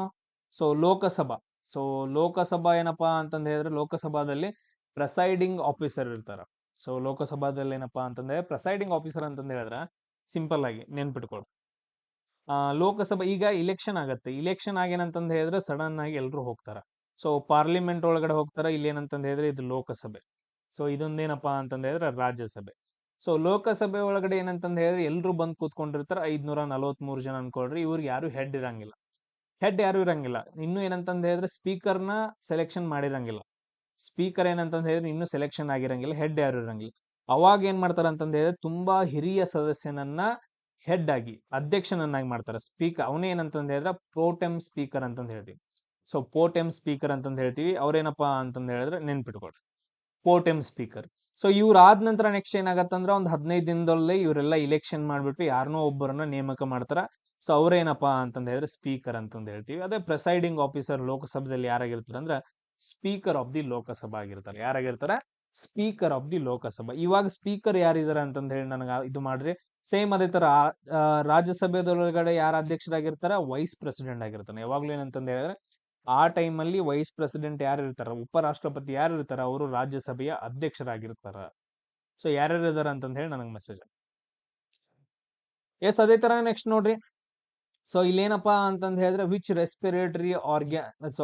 [SPEAKER 1] So Lok Sabha, so Lok Sabha ಏನಪ್ಪಾ ಅಂತಂದ್ ಹೇಳಿದ್ರೆ ಲೋಕಸಭಾದಲ್ಲಿ ಪ್ರೆಸೈಡಿಂಗ್ ಆಫೀಸರ್ ಇರ್ತಾರ. ಸೊ ಲೋಕಸಭಾದಲ್ಲಿ ಏನಪ್ಪಾ ಅಂತಂದ್ರೆ ಪ್ರೆಸೈಡಿಂಗ್ ಆಫೀಸರ್ ಅಂತಂದ್ ಹೇಳಿದ್ರೆ ಸಿಂಪಲ್ ಆಗಿ ನೆನ್ಪಿಟ್ಕೊಳ್ರಿ. ಲೋಕಸಭಾ ಈಗ ಇಲೆಕ್ಷನ್ ಆಗತ್ತೆ. ಇಲೆಕ್ಷನ್ ಆಗೇನಂತಂದ್ ಹೇಳಿದ್ರೆ ಸಡನ್ ಆಗಿ ಎಲ್ರು ಹೋಗ್ತಾರ. ಸೊ ಪಾರ್ಲಿಮೆಂಟ್ ಒಳಗಡೆ ಹೋಗ್ತಾರ. ಇಲ್ಲಿ ಏನಂತಂದ್ ಹೇಳಿದ್ರೆ ಇದು ಲೋಕಸಭೆ. ಸೊ ಇದೊಂದೇನಪ್ಪಾ ಅಂತಂದ್ ಹೇಳಿದ್ರೆ ರಾಜ್ಯಸಭೆ. ಸೊ ಲೋಕಸಭೆ ಒಳಗಡೆ ಏನಂತಂದ್ ಹೇಳಿದ್ರೆ ಎಲ್ರು ಬಂದ್ ಕೂತ್ಕೊಂಡಿರ್ತಾರ. 543 ಜನ ಅನ್ಕೊಳ್ರಿ. ಇವ್ರಿಗೆ ಯಾರು ಹೆಡ್ ಇರಂಗಿಲ್ಲ. ಹೆಡ್ ಯಾರು ಇರಂಗಿಲ್ಲ. ಇನ್ನು ಏನಂತಂದ್ ಹೇಳಿದ್ರೆ ಸ್ಪೀಕರ್ನ ಸೆಲೆಕ್ಷನ್ ಮಾಡಿರಂಗಿಲ್ಲ. ಸ್ಪೀಕರ್ ಏನಂತಂದ್ ಹೇಳಿದ್ರೆ ಇನ್ನು ಸೆಲೆಕ್ಷನ್ ಆಗಿರಂಗಿಲ್ಲ. ಹೆಡ್ ಯಾರು ಇರಂಗಿಲ್ಲ. ಅವಾಗ ಏನ್ ಮಾಡ್ತಾರ ಅಂತಂದ್ ಹೇಳಿದ್ರೆ ತುಂಬಾ ಹಿರಿಯ ಸದಸ್ಯನನ್ನ ಹೆಡ್ ಆಗಿ, ಅಧ್ಯಕ್ಷನನ್ನಾಗಿ ಮಾಡ್ತಾರೆ. ಸ್ಪೀಕರ್ ಅವನೇ ಏನಂತಂದ್ ಹೇಳಿದ್ರೆ ಪ್ರೋಟೆಮ್ ಸ್ಪೀಕರ್ ಅಂತಂದ್ ಹೇಳ್ತೀವಿ. ಸೊ ಪ್ರೋಟೆಮ್ ಸ್ಪೀಕರ್ ಅಂತಂದ್ ಹೇಳ್ತೀವಿ. ಅವ್ರೇನಪ್ಪಾ ಅಂತಂದ್ ಹೇಳಿದ್ರೆ ನೆನ್ಪಿಟ್ಕೊಳ್ರಿ, ಪ್ರೋಟೆಮ್ ಸ್ಪೀಕರ್. ಸೊ ಇವ್ರ ಆದ ನಂತರ ನೆಕ್ಸ್ಟ್ ಏನಾಗತ್ತಂದ್ರೆ ಒಂದು 15 ದಿನದಲ್ಲೇ ಇವರೆಲ್ಲ ಇಲೆಕ್ಷನ್ ಮಾಡ್ಬಿಟ್ಟು ಯಾರನ್ನೋ ಒಬ್ಬರನ್ನ ನೇಮಕ ಮಾಡ್ತಾರ. ಸೊ ಅವ್ರೇನಪ್ಪಾ ಅಂತಂದ್ ಹೇಳಿದ್ರೆ ಸ್ಪೀಕರ್ ಅಂತಂದ್ ಹೇಳ್ತೀವಿ. ಅದೇ ಪ್ರೆಸೈಡಿಂಗ್ ಆಫೀಸರ್ ಲೋಕಸಭೆಯಲ್ಲಿ ಯಾರಾಗಿರ್ತಾರೆ ಅಂದ್ರೆ ಸ್ಪೀಕರ್ ಆಫ್ ದಿ ಲೋಕಸಭಾ ಆಗಿರ್ತಾರೆ. ಯಾರಾಗಿರ್ತಾರೆ? Speaker of the Lok Sabha. ಇವಾಗ ಸ್ಪೀಕರ್ ಯಾರಿದ್ದಾರೆ ಅಂತಂದ್ ಹೇಳಿ ನನಗೆ ಇದು ಮಾಡ್ರಿ. ಸೇಮ್ ಅದೇ ತರ ರಾಜ್ಯಸಭೆದೊಳಗಡೆ ಯಾರ ಅಧ್ಯಕ್ಷರಾಗಿರ್ತಾರ? ವೈಸ್ ಪ್ರೆಸಿಡೆಂಟ್ ಆಗಿರ್ತಾನೆ. ಯಾವಾಗ್ಲೂ ಏನಂತಂದ್ ಹೇಳಿದ್ರೆ ಆ ಟೈಮ್ ಅಲ್ಲಿ ವೈಸ್ ಪ್ರೆಸಿಡೆಂಟ್ ಯಾರು ಇರ್ತಾರ, ಉಪರಾಷ್ಟ್ರಪತಿ ಯಾರು ಇರ್ತಾರ, ಅವರು ರಾಜ್ಯಸಭೆಯ ಅಧ್ಯಕ್ಷರಾಗಿರ್ತಾರ. ಸೊ ಯಾರ್ಯಾರು ಇದಾರ ಅಂತಂದ್ ಹೇಳಿ ನನಗೆ ಮೆಸೇಜ್. ಎಸ್, ಅದೇ ತರ ನೆಕ್ಸ್ಟ್ ನೋಡ್ರಿ. ಸೊ ಇಲ್ಲೇನಪ್ಪಾ ಅಂತಂದ್ ಹೇಳಿದ್ರೆ which respiratory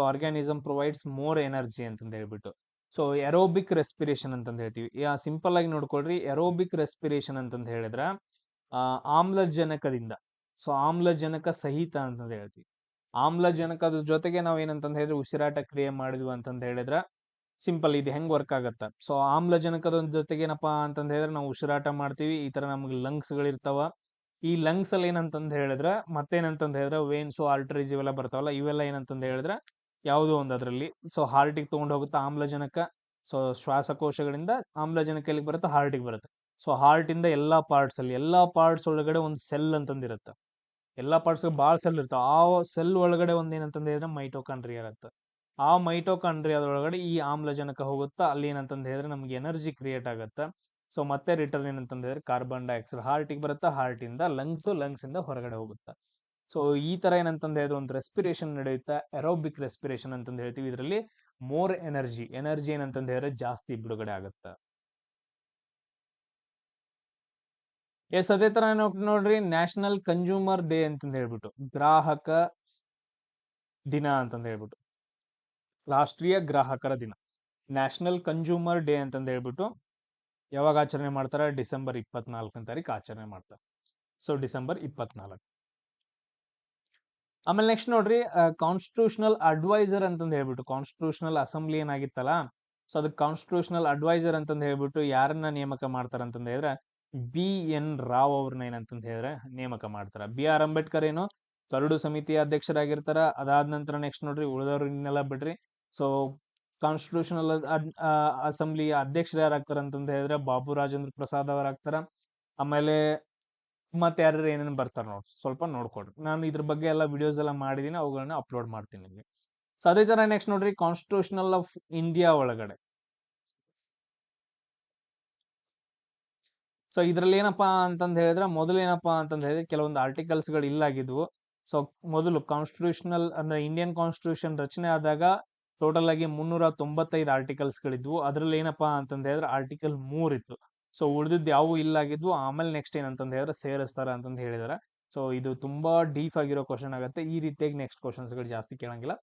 [SPEAKER 1] organism provides more energy ಅಂತಂದ್ ಹೇಳ್ಬಿಟ್ಟು. ಸೊ ಎರೋಬಿಕ್ ರೆಸ್ಪಿರೇಷನ್ ಅಂತಂದ್ ಹೇಳ್ತೀವಿ. ಸಿಂಪಲ್ ಆಗಿ ನೋಡ್ಕೊಳ್ರಿ, ಎರೋಬಿಕ್ ರೆಸ್ಪಿರೇಷನ್ ಅಂತಂದ್ ಹೇಳಿದ್ರ ಆಮ್ಲಜನಕದಿಂದ. ಸೊ ಆಮ್ಲಜನಕ ಸಹಿತ ಅಂತಂದ್ ಹೇಳ್ತೀವಿ. ಆಮ್ಲಜನಕದ ಜೊತೆಗೆ ನಾವ್ ಏನಂತಂದ್ ಹೇಳಿದ್ರೆ ಉಸಿರಾಟ ಕ್ರಿಯೆ ಮಾಡಿದ್ವಿ ಅಂತಂದ್ ಹೇಳಿದ್ರ ಸಿಂಪಲ್ ಇದು ಹೆಂಗ್ ವರ್ಕ್ ಆಗತ್ತ. ಸೊ ಆಮ್ಲಜನಕದ ಜೊತೆಗೆ ಏನಪ್ಪಾ ಅಂತಂದ್ ಹೇಳಿದ್ರೆ ನಾವು ಉಸಿರಾಟ ಮಾಡ್ತೀವಿ. ಈ ತರ ನಮ್ಗೆ ಲಂಗ್ಸ್ ಗಳಿರ್ತಾವ. ಈ ಲಂಗ್ಸ್ ಅಲ್ಲಿ ಏನಂತಂದ್ ಹೇಳಿದ್ರ ಮತ್ತೇನಂತಂದ್ ಹೇಳಿದ್ರೆ ವೇನ್ಸು ಆರ್ಟರೀಸ್ ಇವೆಲ್ಲ ಬರ್ತಾವಲ್ಲ, ಇವೆಲ್ಲ ಏನಂತಂದ್ ಹೇಳಿದ್ರೆ ಯಾವುದೋ ಒಂದು ಅದ್ರಲ್ಲಿ ಸೊ ಹಾರ್ಟಿಗೆ ತಗೊಂಡ್ ಹೋಗುತ್ತೆ ಆಮ್ಲಜನಕ. ಸೊ ಶ್ವಾಸಕೋಶಗಳಿಂದ ಆಮ್ಲಜನಕ ಎಲ್ಲಿಗೆ ಬರುತ್ತೆ, ಹಾರ್ಟಿಗೆ ಬರುತ್ತೆ. ಸೊ ಹಾರ್ಟ್ ಇಂದ ಎಲ್ಲಾ ಪಾರ್ಟ್ಸ್ ಒಳಗಡೆ ಒಂದು ಸೆಲ್ ಅಂತಂದಿರುತ್ತೆ. ಎಲ್ಲಾ ಪಾರ್ಟ್ಸ್ ಬಾಳ ಸೆಲ್ ಇರ್ತಾವ. ಆ ಸೆಲ್ ಒಳಗಡೆ ಒಂದ್ ಏನಂತಂದ್ ಹೇಳಿದ್ರೆ ಮೈಟೋಕಾಂಡ್ರಿಯಾ ಇರುತ್ತೆ. ಆ ಮೈಟೋಕಾಂಡ್ರಿಯಾದೊಳಗಡೆ ಈ ಆಮ್ಲಜನಕ ಹೋಗುತ್ತಾ, ಅಲ್ಲಿ ಏನಂತಂದ್ ಹೇಳಿದ್ರೆ ನಮ್ಗೆ ಎನರ್ಜಿ ಕ್ರಿಯೇಟ್ ಆಗುತ್ತೆ. ಸೊ ಮತ್ತೆ ರಿಟರ್ನ್ ಏನಂತಂದ್ ಹೇಳಿದ್ರೆ ಕಾರ್ಬನ್ ಡೈಆಕ್ಸೈಡ್ ಹಾರ್ಟಿಗೆ ಬರುತ್ತೆ, ಹಾರ್ಟ್ ಇಂದ ಲಂಗ್ಸ್ ಇಂದ ಹೊರಗಡೆ ಹೋಗುತ್ತೆ. ಸೊ ಈ ತರ ಏನಂತಂದ್ ಹೇಳಿದ್ರೆ ಒಂದು ರೆಸ್ಪಿರೇಷನ್ ನಡೆಯುತ್ತೆ, ಎರೋಬಿಕ್ ರೆಸ್ಪಿರೇಷನ್ ಅಂತಂದ್ ಹೇಳ್ತೀವಿ. ಇದರಲ್ಲಿ ಮೋರ್ ಎನರ್ಜಿ ಏನಂತಂದ್ ಹೇಳಿದ್ರೆ ಜಾಸ್ತಿ ಬಿಡುಗಡೆ ಆಗುತ್ತೆ. ಎಸ್, ಅದೇ ತರ ನೋಡ್ರಿ ನ್ಯಾಷನಲ್ ಕನ್ಸ್ಯೂಮರ್ ಡೇ ಅಂತಂದ್ ಹೇಳ್ಬಿಟ್ಟು, ಗ್ರಾಹಕ ದಿನ ಅಂತಂದ್ ಹೇಳ್ಬಿಟ್ಟು, ರಾಷ್ಟ್ರೀಯ ಗ್ರಾಹಕರ ದಿನ, ನ್ಯಾಷನಲ್ ಕನ್ಸ್ಯೂಮರ್ ಡೇ ಅಂತಂದ್ ಹೇಳ್ಬಿಟ್ಟು ಯಾವಾಗ ಆಚರಣೆ ಮಾಡ್ತಾರ, ಡಿಸೆಂಬರ್ 24ನೇ ತಾರೀಕು ಆಚರಣೆ ಮಾಡ್ತಾರೆ. So December 24. ಆಮೇಲೆ ನೆಕ್ಸ್ಟ್ ನೋಡ್ರಿ ಕಾನ್ಸ್ಟಿಟ್ಯೂಷನಲ್ ಅಡ್ವೈಸರ್ ಅಂತಂದ್ ಹೇಳ್ಬಿಟ್ಟು, ಕಾನ್ಸ್ಟಿಟ್ಯೂಷನಲ್ ಅಸೆಂಬ್ಲಿ ಏನಾಗಿತ್ತಲ್ಲ, ಸೊ ಅದಕ್ಕೆ ಕಾನ್ಸ್ಟಿಟ್ಯೂಷನಲ್ ಅಡ್ವೈಸರ್ ಅಂತಂದ್ ಹೇಳ್ಬಿಟ್ಟು ಯಾರನ್ನ ನೇಮಕ ಮಾಡ್ತಾರ ಅಂತಂದ್ ಹೇಳಿದ್ರೆ BN ರಾವ್ ಅವ್ರನ್ನ ಏನಂತಂದ್ ಹೇಳಿದ್ರೆ ನೇಮಕ ಮಾಡ್ತಾರ. BR ಅಂಬೇಡ್ಕರ್ ಏನು ಕರಡು ಸಮಿತಿಯ ಅಧ್ಯಕ್ಷರಾಗಿರ್ತಾರ. ಅದಾದ ನಂತರ ನೆಕ್ಸ್ಟ್ ನೋಡ್ರಿ ಉಳಿದವ್ರು ಇನ್ನೆಲ್ಲ ಬಿಡ್ರಿ. ಸೊ ಕಾನ್ಸ್ಟಿಟ್ಯೂಷನಲ್ ಅಸೆಂಬ್ಲಿ ಅಧ್ಯಕ್ಷರು ಯಾರಾಗ್ತಾರ ಅಂತಂದ್ ಹೇಳಿದ್ರೆ ಬಾಬು ರಾಜೇಂದ್ರ ಪ್ರಸಾದ್ ಅವರಾಗ್ತಾರ. ಆಮೇಲೆ ಮತ್ತೆ ಯಾರು ಏನೇನು ಬರ್ತಾರ ನೋಡ್ರಿ, ಸ್ವಲ್ಪ ನೋಡ್ಕೊಡ್ರಿ. ನಾನು ಇದ್ರ ಬಗ್ಗೆ ಎಲ್ಲ ವಿಡಿಯೋಸ್ ಎಲ್ಲ ಮಾಡಿದೀನಿ, ಅವುಗಳನ್ನ ಅಪ್ಲೋಡ್ ಮಾಡ್ತೀನಿ ನಿಮಗೆ. ಸೊ ಅದೇ ತರ ನೆಕ್ಸ್ಟ್ ನೋಡ್ರಿ ಕಾನ್ಸ್ಟಿಟ್ಯೂಷನಲ್ ಆಫ್ ಇಂಡಿಯಾ ಒಳಗಡೆ, ಸೊ ಇದ್ರಲ್ಲಿ ಏನಪ್ಪಾ ಅಂತಂದ್ ಹೇಳಿದ್ರೆ ಮೊದಲು ಏನಪ್ಪಾ ಅಂತಂದ್ ಹೇಳಿದ್ರೆ ಕೆಲವೊಂದು ಆರ್ಟಿಕಲ್ಸ್ ಗಳು ಇಲ್ಲಾಗಿದ್ವು. ಸೊ ಮೊದಲು ಕಾನ್ಸ್ಟಿಟ್ಯೂಷನಲ್ ಅಂದ್ರೆ ಇಂಡಿಯನ್ ಕಾನ್ಸ್ಟಿಟ್ಯೂಷನ್ ರಚನೆ ಆದಾಗ ಟೋಟಲ್ ಆಗಿ 395 ಆರ್ಟಿಕಲ್ಸ್ ಗಳಿದ್ವು. ಅದ್ರಲ್ಲಿ ಏನಪ್ಪಾ ಅಂತಂದ್ ಹೇಳಿದ್ರೆ ಆರ್ಟಿಕಲ್ 3 ಇತ್ತು. ಸೊ ಉಳಿದಿದ್ದು ಯಾವ ಇಲ್ಲಾಗಿದ್ವು. ಆಮೇಲೆ ನೆಕ್ಸ್ಟ್ ಏನಂತಂದ್ ಹೇಳಿದ್ರೆ ಸೇರಿಸ್ತಾರ ಅಂತಂದ್ ಹೇಳಿದಾರೆ. ಸೊ ಇದು ತುಂಬಾ ಡೀಪ್ ಆಗಿರೋ ಕ್ವಶನ್ ಆಗುತ್ತೆ. ಈ ರೀತಿಯಾಗಿ ನೆಕ್ಸ್ಟ್ ಕ್ವಶನ್ಸ್ ಗಳು ಜಾಸ್ತಿ ಕೇಳಂಗಿಲ್ಲ.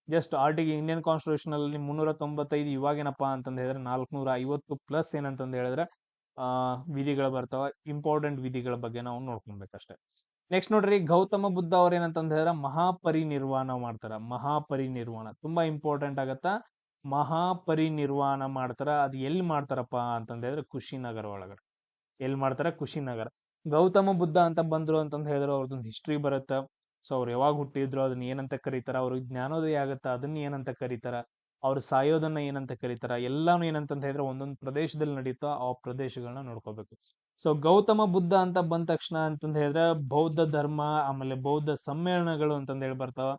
[SPEAKER 1] ಜಸ್ಟ್ ಇಂಡಿಯನ್ ಕಾನ್ಸ್ಟಿಟ್ಯೂಷನ್ ಅಲ್ಲಿ 395, ಇವಾಗ ಏನಪ್ಪಾ ಅಂತಂದ್ ಹೇಳಿದ್ರೆ 450 ಪ್ಲಸ್ ಏನಂತಂದ್ ಹೇಳಿದ್ರೆ ವಿಧಿಗಳು ಬರ್ತಾವ. ಇಂಪಾರ್ಟೆಂಟ್ ವಿಧಿಗಳ ಬಗ್ಗೆ ನಾವು ನೋಡ್ಕೊಬೇಕಷ್ಟೇ. ನೆಕ್ಸ್ಟ್ ನೋಡ್ರಿ ಗೌತಮ ಬುದ್ಧ ಅವ್ರ ಏನಂತಂದ್ ಹೇಳಿದ್ರೆ ಮಹಾಪರಿನಿರ್ವಾಣ ಮಾಡ್ತಾರ. ಮಹಾಪರಿನಿರ್ವಾಣ ತುಂಬಾ ಇಂಪಾರ್ಟೆಂಟ್ ಆಗತ್ತ. ಮಹಾಪರಿನಿರ್ವಾಣ ಮಾಡ್ತಾರ. ಅದು ಎಲ್ಲಿ ಮಾಡ್ತಾರಪ್ಪ ಅಂತಂದ್ ಹೇಳಿದ್ರೆ ಕುಶಿನಗರ ಒಳಗಡೆ. ಎಲ್ಲಿ ಮಾಡ್ತಾರ, ಕುಶಿನಗರ. ಗೌತಮ ಬುದ್ಧ ಅಂತ ಬಂದ್ರು ಅಂತಂದ್ ಹೇಳಿದ್ರೆ ಅವ್ರದೊಂದು ಹಿಸ್ಟ್ರಿ ಬರುತ್ತೆ. ಸೊ ಅವ್ರು ಯಾವಾಗ ಹುಟ್ಟಿದ್ರು, ಅದನ್ನ ಏನಂತ ಕರೀತಾರ, ಅವ್ರಿಗೆ ಜ್ಞಾನೋದಯ ಆಗತ್ತ, ಅದನ್ನ ಏನಂತ ಕರೀತಾರ, ಅವ್ರು ಸಾಯೋದನ್ನ ಏನಂತ ಕರೀತಾರ, ಎಲ್ಲಾನು ಏನಂತಂತ ಹೇಳಿದ್ರೆ ಒಂದೊಂದು ಪ್ರದೇಶದಲ್ಲಿ ನಡೀತಾ ಆ ಪ್ರದೇಶಗಳನ್ನ ನೋಡ್ಕೋಬೇಕು. ಸೊ ಗೌತಮ ಬುದ್ಧ ಅಂತ ಬಂದ ತಕ್ಷಣ ಅಂತಂದ ಹೇಳಿದ್ರೆ ಬೌದ್ಧ ಧರ್ಮ, ಆಮೇಲೆ ಬೌದ್ಧ ಸಮ್ಮೇಳನಗಳು ಅಂತಂದ ಹೇಳಿ ಬರ್ತಾವ.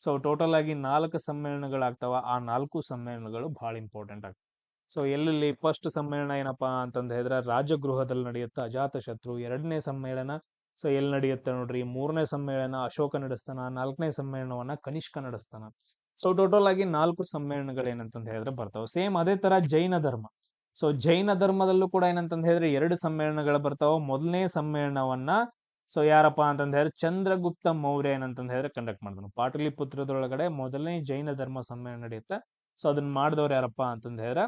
[SPEAKER 1] ಸೊ ಟೋಟಲ್ ಆಗಿ 4 ಸಮ್ಮೇಳನಗಳಾಗ್ತಾವ. ಆ 4 ಸಮ್ಮೇಳನಗಳು ಬಹಳ ಇಂಪಾರ್ಟೆಂಟ್ ಆಗ್ತವೆ. ಸೊ ಎಲ್ಲೆಲ್ಲಿ ಫಸ್ಟ್ ಸಮ್ಮೇಳನ ಏನಪ್ಪಾ ಅಂತಂದ ಹೇಳಿದ್ರೆ ರಾಜಗೃಹದಲ್ಲಿ ನಡೆಯುತ್ತೆ ಅಜಾತ ಶತ್ರು. 2ನೇ ಸಮ್ಮೇಳನ ಸೊ ಎಲ್ಲಿ ನಡೆಯುತ್ತೆ ನೋಡ್ರಿ, 3ನೇ ಸಮ್ಮೇಳನ ಅಶೋಕ ನಡೆಸ್ತಾನ, 4ನೇ ಸಮ್ಮೇಳನವನ್ನ ಕನಿಷ್ಕ ನಡೆಸ್ತಾನ. ಸೊ ಟೋಟಲ್ ಆಗಿ 4 ಸಮ್ಮೇಳನಗಳು ಏನಂತಂದ ಹೇಳಿದ್ರೆ ಬರ್ತಾವ. ಸೇಮ್ ಅದೇ ತರ ಜೈನ ಧರ್ಮ. ಸೊ ಜೈನ ಧರ್ಮದಲ್ಲೂ ಕೂಡ ಏನಂತಂದ ಹೇಳಿದ್ರೆ 2 ಸಮ್ಮೇಳನಗಳು ಬರ್ತಾವ. ಮೊದಲನೇ ಸಮ್ಮೇಳನವನ್ನ ಸೊ ಯಾರಪ್ಪಾ ಅಂತಂದ ಹೇಳಿದ್ರೆ ಚಂದ್ರಗುಪ್ತ ಮೌರ್ಯ ಏನಂತಂದ ಹೇಳಿದ್ರೆ ಕಂಡಕ್ಟ್ ಮಾಡ್ತಾನೆ. ಪಾಟಲಿಪುತ್ರದೊಳಗಡೆ ಮೊದಲನೇ ಜೈನ ಧರ್ಮ ಸಮ್ಮೇಳನ ನಡೆಯುತ್ತೆ. ಸೊ ಅದನ್ನ ಮಾಡಿದವ್ರು ಯಾರಪ್ಪಾ ಅಂತಂದ ಹೇಳಿದ್ರೆ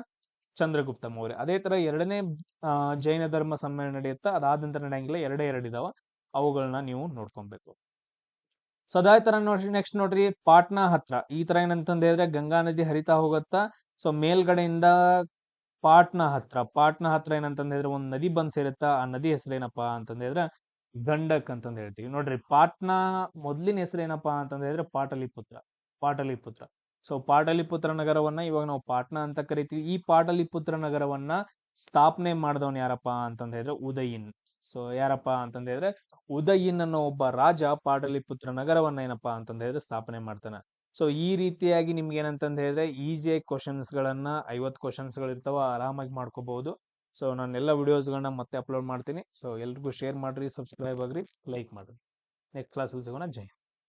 [SPEAKER 1] ಚಂದ್ರಗುಪ್ತ ಮೌರ್ಯ. ಅದೇ ತರ 2ನೇ ಜೈನ ಧರ್ಮ ಸಮ್ಮೇಳನ ನಡೆಯುತ್ತೆ. ಅದಾದ ನಂತರ ನಡೆಯಂಗಿಲ್ಲ, 2 ಇದಾವ, ಅವುಗಳನ್ನ ನೀವು ನೋಡ್ಕೊಬೇಕು. ಸೊ ಅದೇ ತರ ನೋಡ್ರಿ ನೆಕ್ಸ್ಟ್ ನೋಡ್ರಿ ಪಾಟ್ನಾ ಹತ್ರ ಈ ತರ ಏನಂತಂದ ಹೇಳಿದ್ರೆ ಗಂಗಾ ನದಿ ಹರಿತಾ ಹೋಗುತ್ತಾ. ಸೊ ಮೇಲ್ಗಡೆಯಿಂದ ಪಾಟ್ನಾ ಹತ್ರ ಏನಂತಂದ ಹೇಳಿದ್ರೆ ಒಂದ್ ನದಿ ಬಂದ್ ಸೇರುತ್ತಾ. ಆ ನದಿ ಹೆಸರು ಏನಪ್ಪಾ ಅಂತಂದ ಹೇಳಿದ್ರೆ ಗಂಡಕ್ ಅಂತಂದ ಹೇಳ್ತೀವಿ. ನೋಡ್ರಿ ಪಾಟ್ನಾ ಮೊದ್ಲಿನ ಹೆಸರು ಏನಪ್ಪಾ ಅಂತಂದ ಹೇಳಿದ್ರೆ ಪಾಟಲಿಪುತ್ರ. ಸೊ ಪಾಟಲಿಪುತ್ರ ನಗರವನ್ನ ಇವಾಗ ನಾವು ಪಾಟ್ನಾ ಅಂತ ಕರಿತೀವಿ. ಈ ಪಾಟಲಿಪುತ್ರ ನಗರವನ್ನ ಸ್ಥಾಪನೆ ಮಾಡಿದವನ್ ಯಾರಪ್ಪಾ ಅಂತಂದ ಹೇಳಿದ್ರೆ ಉದಯಿನ್. ಸೊ ಯಾರಪ್ಪಾ ಅಂತಂದ ಹೇಳಿದ್ರೆ ಉದಯಿನ್ ಅನ್ನೋ ಒಬ್ಬ ರಾಜ ಪಾಟಲಿಪುತ್ರ ನಗರವನ್ನ ಏನಪ್ಪಾ ಅಂತಂದ ಹೇಳಿದ್ರೆ ಸ್ಥಾಪನೆ ಮಾಡ್ತಾನೆ. ಸೊ ಈ ರೀತಿಯಾಗಿ ನಿಮ್ಗೆ ಏನಂತಂದ ಹೇಳಿದ್ರೆ ಈಸಿಯಾಗಿ ಕ್ವಶನ್ಸ್ ಗಳನ್ನ 50 ಕ್ವಶನ್ಸ್ ಗಳು ಇರ್ತಾವ, ಆರಾಮಾಗಿ ಮಾಡ್ಕೋಬಹುದು. ಸೊ ನಾನು ಎಲ್ಲ ವಿಡಿಯೋಸ್ ಗಳನ್ನ ಮತ್ತೆ ಅಪ್ಲೋಡ್ ಮಾಡ್ತೀನಿ. ಸೊ ಎಲ್ರಿಗೂ ಶೇರ್ ಮಾಡ್ರಿ, ಸಬ್ಸ್ಕ್ರೈಬ್ ಆಗ್ರಿ, ಲೈಕ್ ಮಾಡ್ರಿ. ನೆಕ್ಸ್ಟ್ ಕ್ಲಾಸ್ ಅಲ್ಲಿ ಸಿಗೋಣ. ಜೈ.